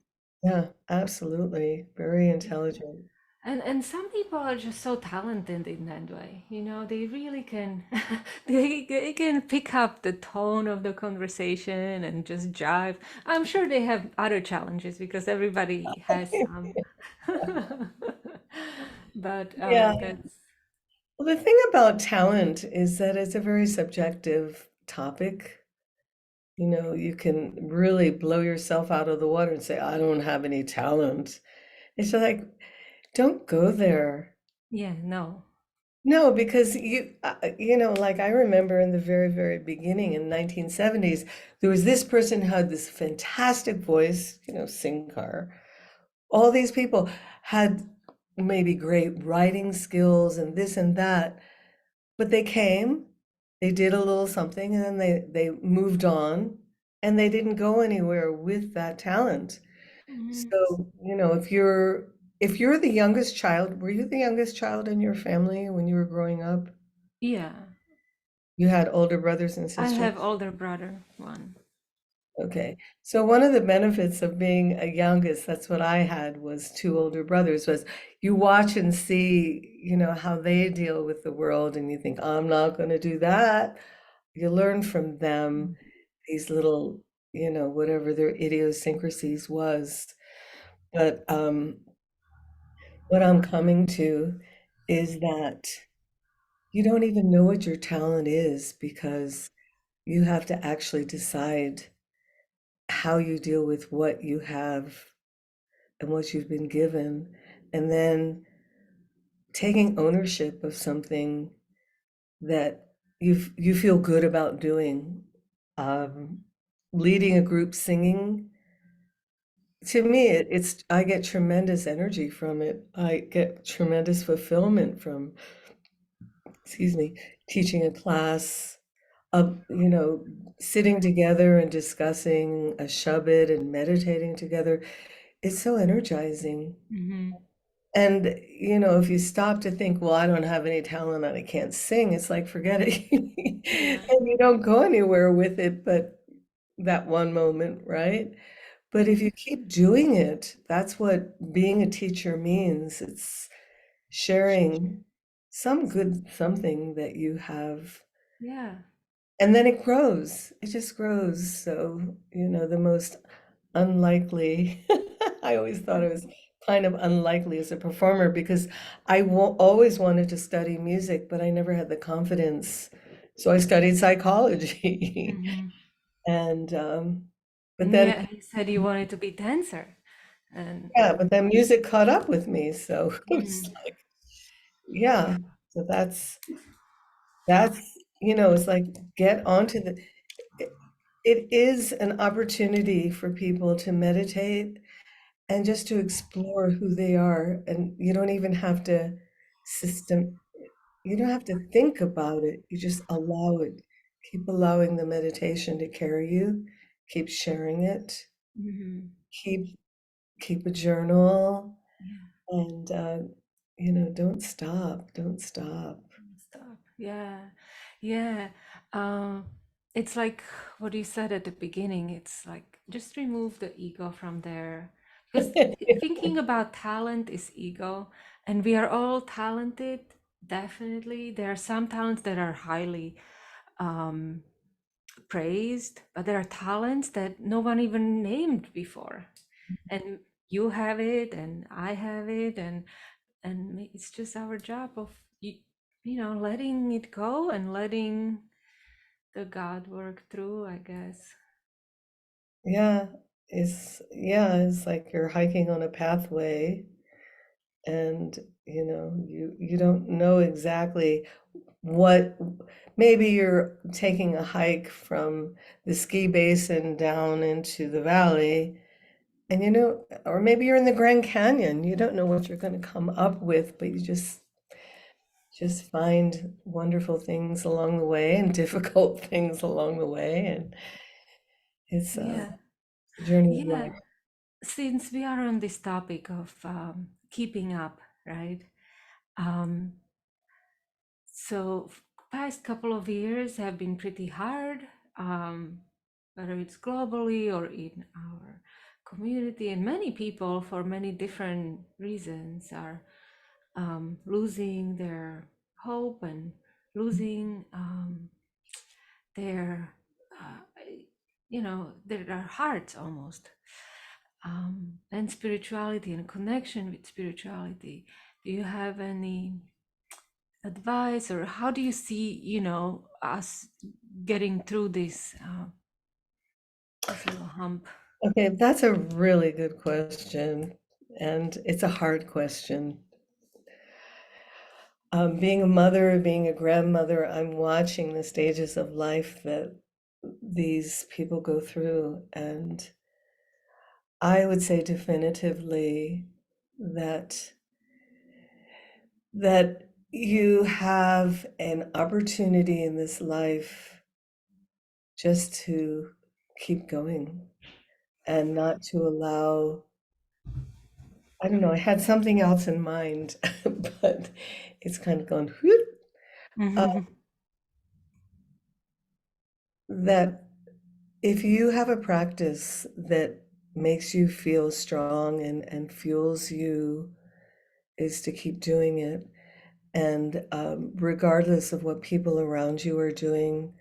yeah, absolutely. Very Yeah. intelligent. And some people are just so talented in that way. They really can they can pick up the tone of the conversation and just jive. I'm sure they have other challenges because everybody has some. But Yeah. that's Well, the thing about talent is that it's a very subjective topic. You can really blow yourself out of the water and say, I don't have any talent. It's like, don't go there. yeah, no. No, because like I remember in the very, very beginning in 1970s, there was this person who had this fantastic voice, Singh. All these people had maybe great writing skills and this and that, but they came, they did a little something, and then they moved on, and they didn't go anywhere with that talent. Mhm. So, if you're the youngest child, were you the youngest child in your family when you were growing up? Yeah, You had older brothers and I have sisters? older brother one. Okay. So one of the benefits of being a youngest, that's what I had, was two older brothers, was you watch and see, how they deal with the world and you think, I'm not going to do that. You learn from them these little, whatever their idiosyncrasies was. But what I'm coming to is that you don't even know what your talent is because you have to actually decide how you deal with what you have and what you've been given, and then taking ownership of something that you feel good about doing. Um, Leading a group singing, to me, it's I get tremendous energy from it. I get tremendous fulfillment from, excuse me, teaching a class of, sitting together and discussing a Shabad and meditating together. It's so energizing. Mm-hmm. And, if you stop to think, well, I don't have any talent and I can't sing, it's like, forget it. Yeah. And you don't go anywhere with it but that one moment, right? But if you keep doing it, that's what being a teacher means. It's sharing some good something that you have. Yeah. And then it grows. It just grows. So, the most unlikely. I always thought I was kind of unlikely as a performer because always wanted to study music, but I never had the confidence. So I studied psychology. Mm-hmm. And but And then yeah, you said you wanted to be dancer, and yeah, but then music caught up with me. So it was mm, like, yeah. yeah. So that's it's like get onto the it, it is an opportunity for people to meditate and just to explore who they are. And system you don't have to think about it. You just allow it. Keep allowing the meditation to carry you. Keep sharing it. Mm-hmm. Keep keep a journal Yeah. and don't stop. Don't stop. Stop. Yeah. Yeah. Um, it's like what you said at the beginning. It's like just remove the ego from there. Because thinking about talent is ego, and we are all talented, definitely. There are some talents that are highly um, praised, but there are talents that no one even named before. And you have it, and I have it, and it's just our job of letting it go and letting the God work through, I guess. Yeah, it's like you're hiking on a pathway and you don't know exactly what maybe you're taking a hike from the ski basin down into the valley and or maybe you're in the Grand Canyon. You don't know what you're going to come up with, but you just find wonderful things along the way and difficult things along the way, and it's Yeah, a journey of yeah. life. Since we are on this topic of keeping up, right? Um, so past couple of years have been pretty hard, um, whether it's globally or in our community, and many people, for many different reasons, are losing their hope and losing their, uh, their hearts almost, and spirituality and connection with spirituality. Do you have any advice, or how do you see, us getting through this little hump? Okay, that's a really good question, and it's a hard question. Being a mother, being a grandmother, I'm watching the stages of life that these people go through, and I would say definitively that that you have an opportunity in this life just to keep going and not to allow, I don't know, I had something else in mind, but it's kind of gone whoop. Uh, Mhm. that if you have a practice that makes you feel strong and fuels you, is to keep doing it. And regardless of what people around you are doing,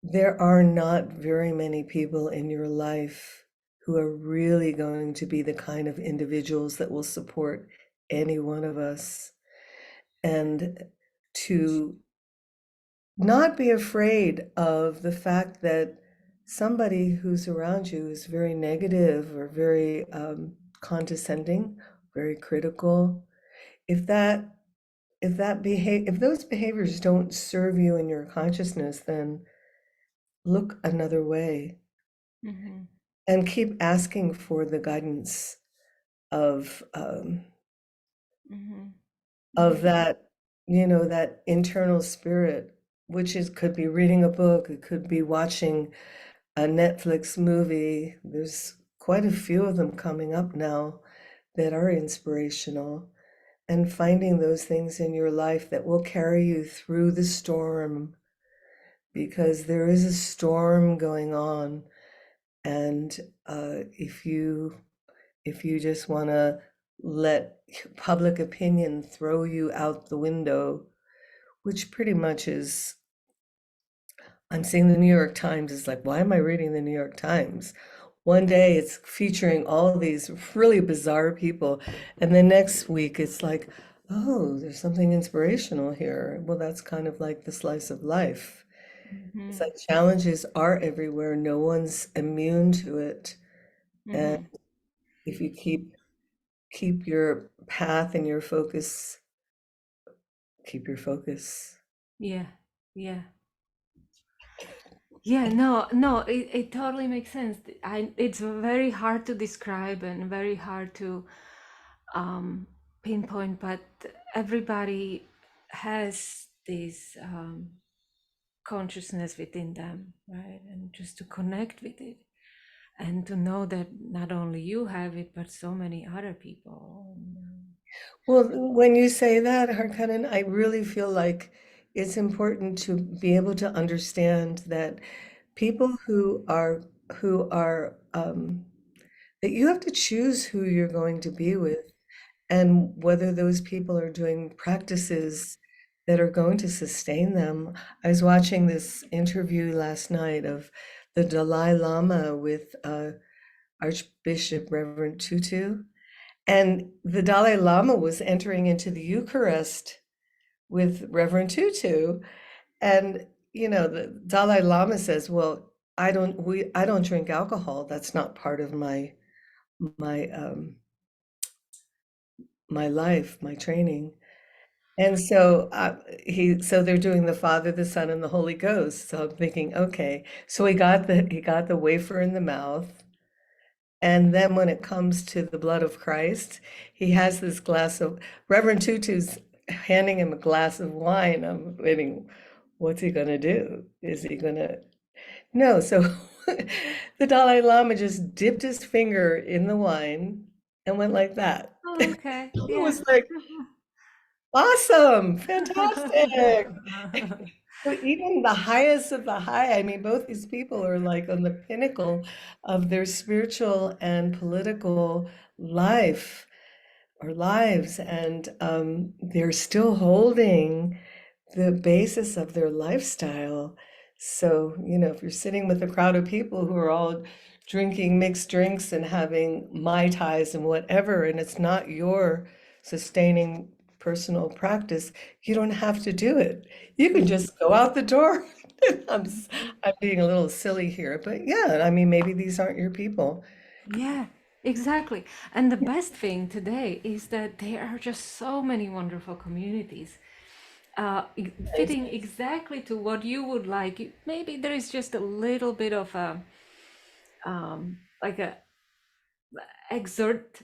there are not very many people in your life who are really going to be the kind of individuals that will support any one of us, and to not be afraid of the fact that somebody who's around you is very negative or very condescending, very critical. If that if those behaviors don't serve you in your consciousness, then look another way Mm-hmm. and keep asking for the guidance Mm-hmm. of Mm-hmm. that, that internal spirit, which is could be reading a book, it could be watching a Netflix movie. There's quite a few of them coming up now that are inspirational, and finding those things in your life that will carry you through the storm, because there is a storm going on. And if you just want to let public opinion throw you out the window, which pretty much is, I'm seeing the New York Times is like, why am I reading the New York Times? One day it's featuring all these really bizarre people, and the next week it's like, oh, there's something inspirational here. Well, that's kind of like the slice of life. It's Mm-hmm. like challenges are everywhere. No one's immune to it. And Mm-hmm. if you keep your path and your focus, keep your focus. Yeah. Yeah. Yeah, no, no, it totally makes sense. It's very hard to describe and very hard to um, pinpoint, but everybody has this consciousness within them, right? And just to connect with it and to know that not only you have it, but so many other people. Well, when you say that, Harkanan, I really feel like it's important to be able to understand that people who are that you have to choose who you're going to be with, and whether those people are doing practices that are going to sustain them. I was watching this interview last night of the Dalai Lama with Archbishop Reverend Tutu, and the Dalai Lama was entering into the Eucharist with Reverend Tutu, and the Dalai Lama says, "Well, I don't drink alcohol. That's not part of my my life, my training." And so so they're doing the Father, the Son, and the Holy Ghost. So I'm thinking, okay, so he got the wafer in the mouth, and then when it comes to the blood of Christ, he has this glass of Reverend Tutu's handing him a glass of wine. I'm waiting, what's he gonna do? Is he gonna No, so the Dalai Lama just dipped his finger in the wine and went like that. Oh, okay, It yeah. was like, awesome, fantastic. So even the highest of the high, I mean, both these people are like on the pinnacle of their spiritual and political life or lives, and they're still holding the basis of their lifestyle. So, if you're sitting with a crowd of people who are all drinking mixed drinks and having Mai Tais and whatever, and it's not your sustaining personal practice, you don't have to do it. You can just go out the door. I'm, s- I'm being a little silly here, but yeah, I mean, maybe these aren't your people. Yeah, exactly. And the best thing today is that there are just so many wonderful communities fitting exactly to what you would like. Maybe there is just a little bit of a like a exert.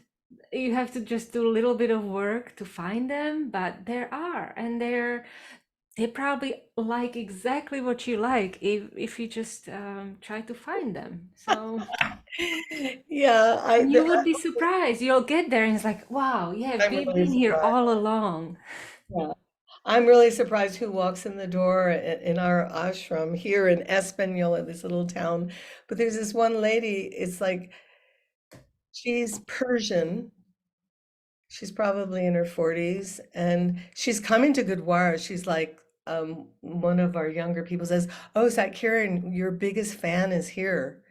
You have to just do a little bit of work to find them, but there are, and they probably like exactly what you like if you just try to find them. So. Yeah, And you would be surprised. You'll get there and it's like, wow, yeah, I'm we've really been here surprised. all along. Yeah. I'm really surprised who walks in the door in our ashram here in Espanola, this little town. But there's this one lady, it's like she's Persian. She's probably in her 40s, and she's coming to Gurdwara. She's like, one of our younger people says, "Oh, Sat Kirin, your biggest fan is here."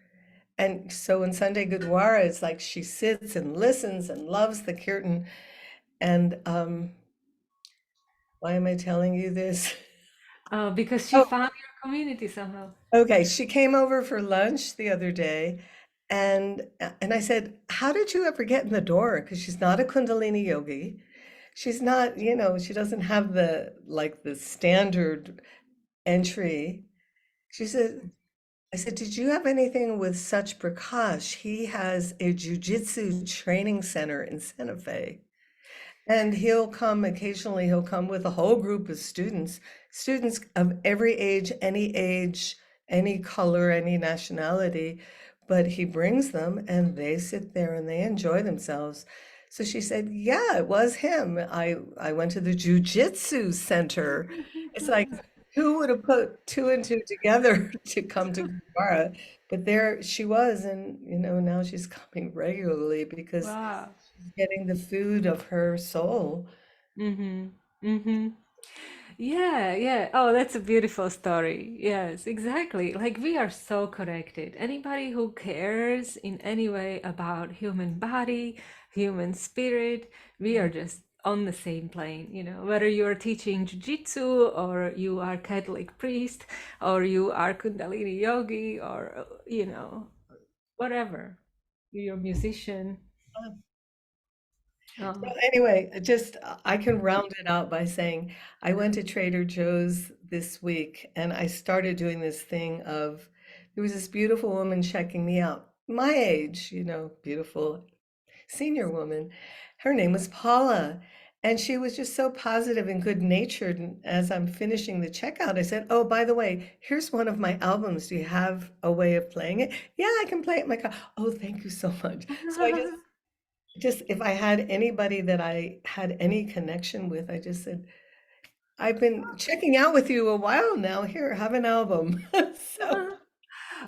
And so in Sunday Gurdwara, it's like she sits and listens and loves the kirtan. And why am I telling you this? Because she Oh, found your community somehow. okay. She came over for lunch the other day, and I said, "How did you ever get in the door?" Because she's not a Kundalini yogi. She's not, she doesn't have the like the standard entry. She said, I said, "Did you have anything with such Prakash? He has a jujitsu training center in Santa Fe." And he'll come occasionally, he'll come with a whole group of students of every age, any color, any nationality, but he brings them and they sit there and they enjoy themselves. So she said, "Yeah, it was him. I went to the jujitsu center." It's like, who would have put two and two together to come to Gurdwara? But there she was, and now she's coming regularly because Wow. getting the food of her soul. Mm-hmm. Mm-hmm. Yeah, yeah. Oh, that's a beautiful story. Yes, exactly. Like we are so connected. Anybody who cares in any way about human body, human spirit, we are just on the same plane, whether you are teaching jiu-jitsu or you are Catholic priest or you are Kundalini yogi or, whatever. You're a musician. So Oh. anyway, just I can round it out by saying I went to Trader Joe's this week and I started doing this thing of there was this beautiful woman checking me out, my age, beautiful senior woman. Her name was Paula. And she was just so positive and good natured. And as I'm finishing the checkout, I said, "Oh, by the way, here's one of my albums. Do you have a way of playing it?" "Yeah, I can play it in my car." "Oh, thank you so much." So I just if I had anybody that I had any connection with, I just said, "I've been checking out with you a while now. Here, have an album." So,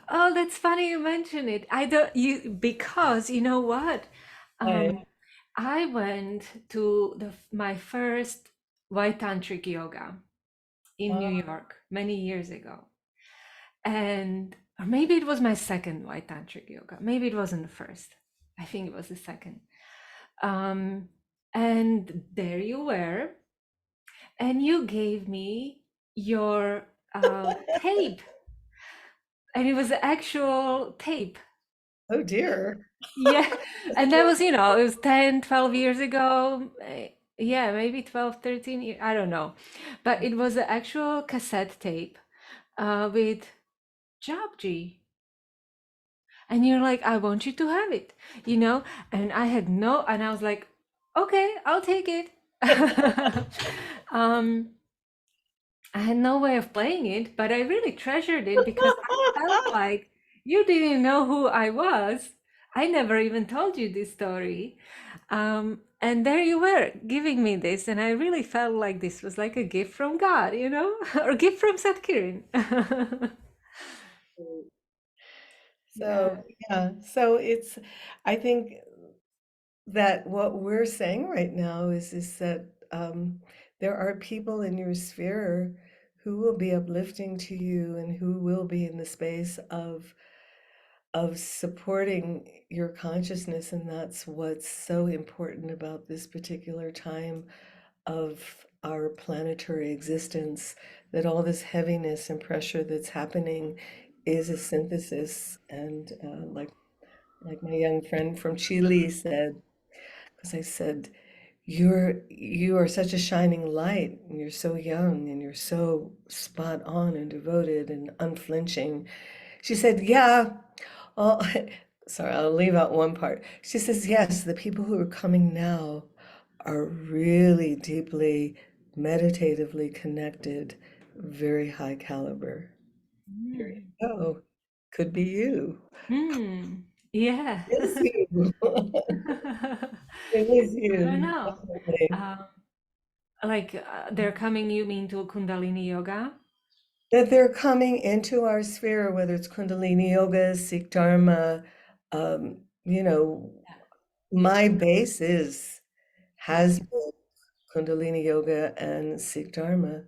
Oh, that's funny you mention it. I don't you because you know what? I, Um, I went to my first white tantric yoga in New uh, York many years ago. And or maybe it was my second white tantric yoga. Maybe it wasn't the first. I think it was the second. Um, and there you were, and you gave me your tape, and it was the actual tape. oh dear. Yeah, and that was, it was 10, 12 years ago. Yeah, maybe 12, 13 years, I don't know. But it was an actual cassette tape with Japji. And you're like, I want you to have it, you know? And I had no, and I was like, okay, I'll take it. um, I had no way of playing it, but I really treasured it because I felt like you didn't know who I was. I never even told you this story. And there you were giving me this, and I really felt like this was like a gift from God, or gift from Sat Kirin. So, Yeah. yeah, so I think that what we're saying right now is that there are people in your sphere who will be uplifting to you and who will be in the space of supporting your consciousness, and that's what's so important about this particular time of our planetary existence, that all this heaviness and pressure that's happening is a synthesis. And like my young friend from Chile said, because I said, you are such a shining light, and you're so young, and you're so spot on and devoted and unflinching. She said, "Yeah, well," sorry, I'll leave out one part. She says, "Yes, the people who are coming now are really deeply meditatively connected, very high caliber." There you Mm. go. Could be you. Mm. Yeah. Is you. It is I don't you, know. definitely. Um, like they're coming, you mean to Kundalini yoga? That they're coming into our sphere, whether it's Kundalini Yoga, Sikh Dharma, um, you know, my base Yeah. has been Kundalini Yoga and Sikh Dharma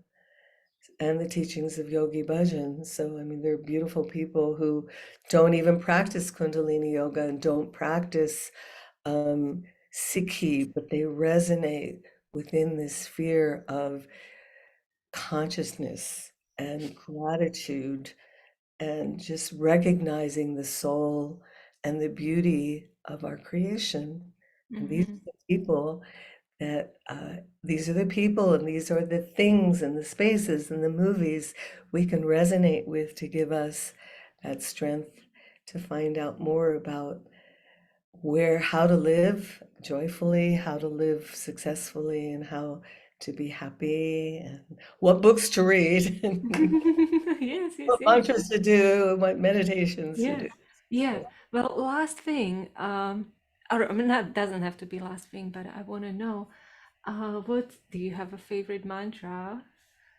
and the teachings of Yogi Bhajan. So, I mean, they're beautiful people who don't even practice Kundalini Yoga and don't practice um, Sikhi, but they resonate within this sphere of consciousness and gratitude and just recognizing the soul and the beauty of our creation. And these Mm-hmm. are the people that these are the people and these are the things and the spaces and the movies we can resonate with to give us that strength to find out more about where how to live joyfully, how to live successfully, and how to be happy, and what books to read, and Yes, yes, what yes. mantras to do, and what meditations to Yeah, do. yeah. Well, last thing, or I mean, that doesn't have to be last thing, but I want to know, what do you have a favorite mantra?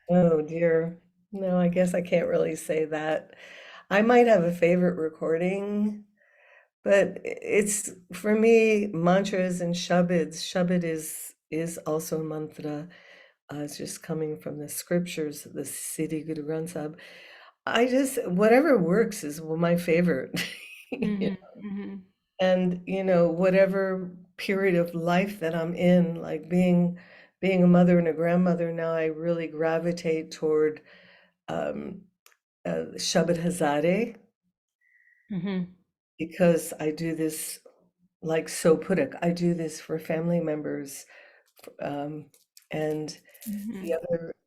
Oh dear. No, I guess I can't really say that. I might have a favorite recording, but it's for me mantras and shabads. Shabad is also a mantra. It's just coming from the scriptures, the Siddhi Guru Granth Sahib. I just whatever works is my favorite. Mm-hmm, mm-hmm, And whatever period of life that I'm in, like being a mother and a grandmother now, I really gravitate toward um, Shabad Hazare mm-hmm, because I do this like so Pudak. I do this for family members, and mm-hmm.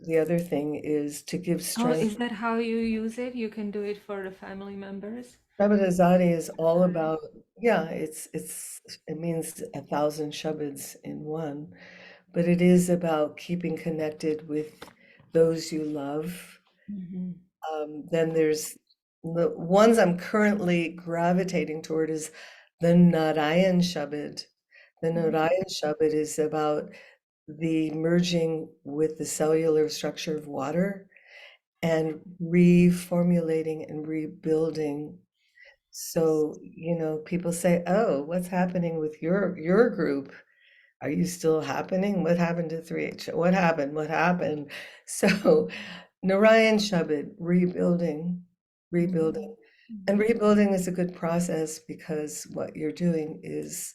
the other thing is to give Oh, strength. is that how you use it? You can do it for the family members? Shabad Hazare is all Sorry. about, yeah, it means 1,000 shabads in one, but it is about keeping connected with those you love. Mm-hmm, Then there's the ones I'm currently gravitating toward is the Narayan Shabad. The Narayan Shabad is about the merging with the cellular structure of water and reformulating and rebuilding. So, people say, "Oh, what's happening with your group? Are you still happening? What happened to 3H? What happened? What happened?" So, Narayan Shabad, rebuilding, rebuilding. And mm-hmm, rebuilding is a good process because what you're doing is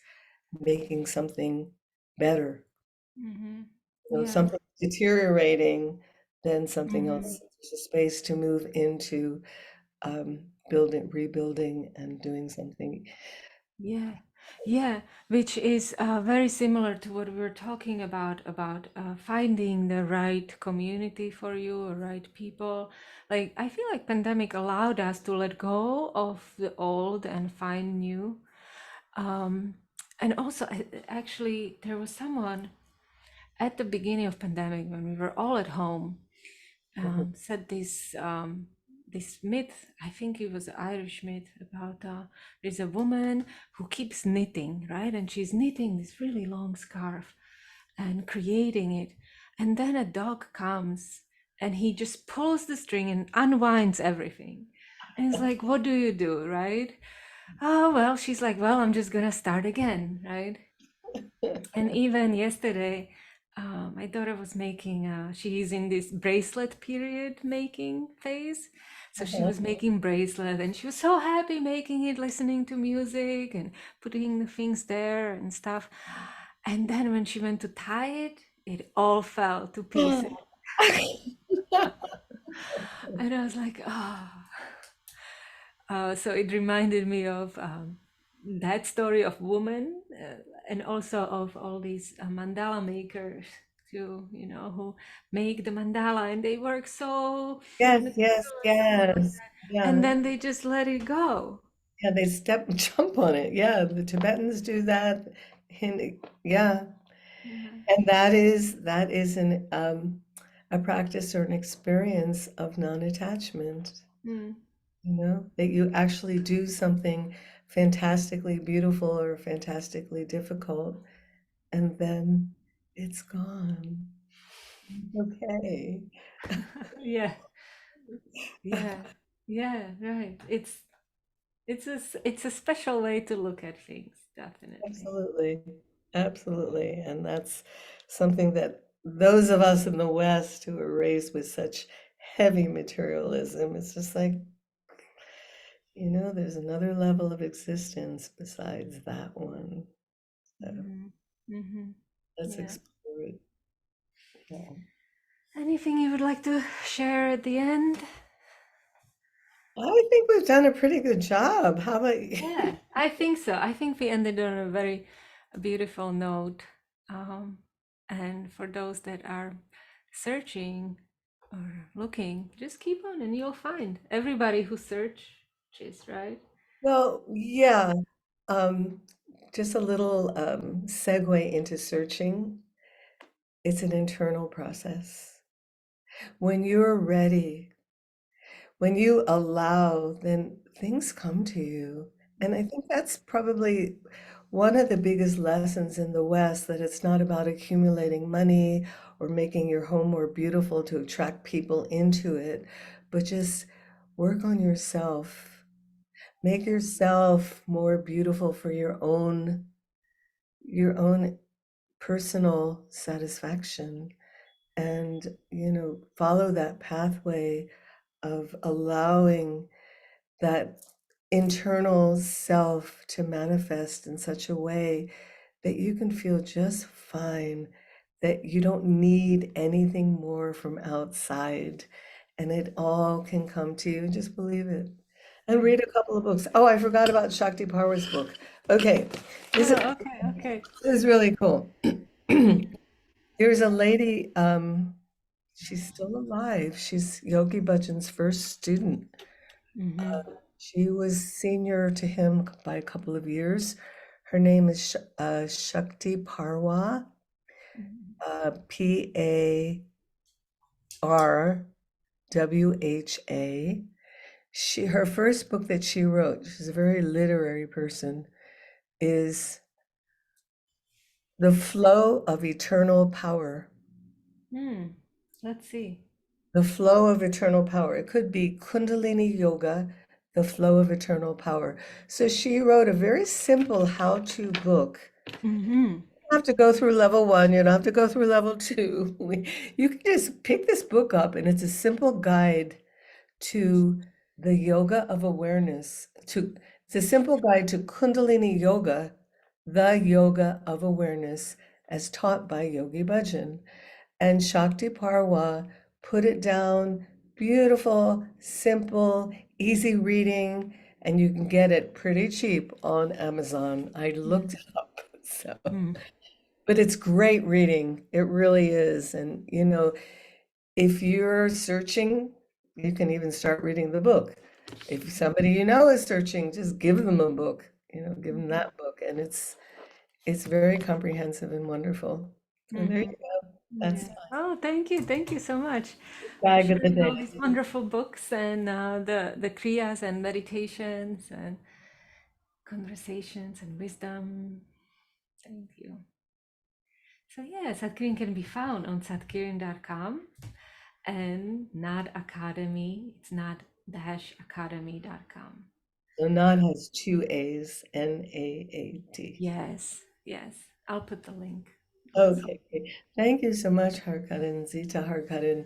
making something better. mm-hmm. Yeah. Something deteriorating, then something Mm-hmm. else. There's a space to move into building, rebuilding, and doing something. Yeah, yeah, which is very similar to what we were talking about finding the right community for you, or right people. Like I feel like pandemic allowed us to let go of the old and find new. Um, and also, actually, there was someone at the beginning of pandemic when we were all at home Mhm. said this myth. I think it was an Irish myth about there's a woman who keeps knitting, right? And she's knitting this really long scarf and creating it. And then a dog comes and he just pulls the string and unwinds everything. And it's like, what do you do, right? Oh, well, she's like, well, I'm just gonna start again, right? And even yesterday, my daughter was making, she's in this bracelet period making phase. So she Uh-huh. was making bracelet and she was so happy making it, listening to music and putting the things there and stuff. And then when she went to tie it, it all fell to pieces. And I was like, oh. So it reminded me of that story of woman and also of all these mandala makers too, who make the mandala and they work so Yes, yes, meticulously yes. and Yeah. then they just let it go. Yeah, they step and jump on it. Yeah, the Tibetans do that. Yeah. Yeah. And that is a practice or an experience of non-attachment, Mm, that you actually do something fantastically beautiful or fantastically difficult, and then it's gone. Okay. yeah, yeah, yeah, right. It's a special way to look at things, definitely. Absolutely. Absolutely. And that's something that those of us in the West who were raised with such heavy materialism, it's just like, there's another level of existence besides that one. So, Mhm. Mm-hmm. Let's Yeah. explore it. Yeah. Anything you would like to share at the end? I think we've done a pretty good job. How about you? Yeah, I think so. I think we ended on a very beautiful note. Um, and for those that are searching or looking, just keep on and you'll find everybody who searches, right? Well, yeah. Um, just a little segue into searching. It's an internal process. When you're ready, when you allow, then things come to you. And I think that's probably one of the biggest lessons in the West, that it's not about accumulating money or making your home more beautiful to attract people into it, but just work on yourself. Make yourself more beautiful for your own personal satisfaction, and follow that pathway of allowing that internal self to manifest in such a way that you can feel just fine, that you don't need anything more from outside, and it all can come to you. Just believe it. And Mm. read a couple of books. Oh, I forgot about Shakti Parwha's book. Okay, this is, Oh, okay, okay. this is really cool. There's a lady, she's still alive. She's Yogi Bhajan's first student. Mm-hmm. She was senior to him by a couple of years. Her name is Shakti Parwha, Parwha. Her first book that she wrote, she's a very literary person, is The Flow of Eternal Power. Mm. Let's see. The Flow of Eternal Power. It could be Kundalini Yoga, The Flow of Eternal Power. So she wrote a very simple how-to book. Mm-hmm. You don't have to go through level one, you don't have to go through level two. You can just pick this book up, and it's a simple guide to the yoga of awareness. It's a simple guide to Kundalini Yoga, the yoga of awareness, as taught by Yogi Bhajan. And Shakti Parwha put it down, beautiful, simple, easy reading, and you can get it pretty cheap on Amazon. I looked it up. So, Mm-hmm. but it's great reading. It really is. And if you're searching, you can even start reading the book. If somebody you know is searching, just give them a book, give them that book. And it's very comprehensive and wonderful. So there you Mm-hmm. go. That's Yeah. Oh, thank you. Thank you so much for bag of the sharing all day. these wonderful books and the kriyas and meditations and conversations and wisdom. Thank you. So yeah, Satkirin can be found on satkirin.com and Naad Academy. It's naad-academy.com. So Naad has two A's, Naat. Yes, yes. I'll put the link also. Okay, great. Thank you so much, Harkaran, Zita Harkaran.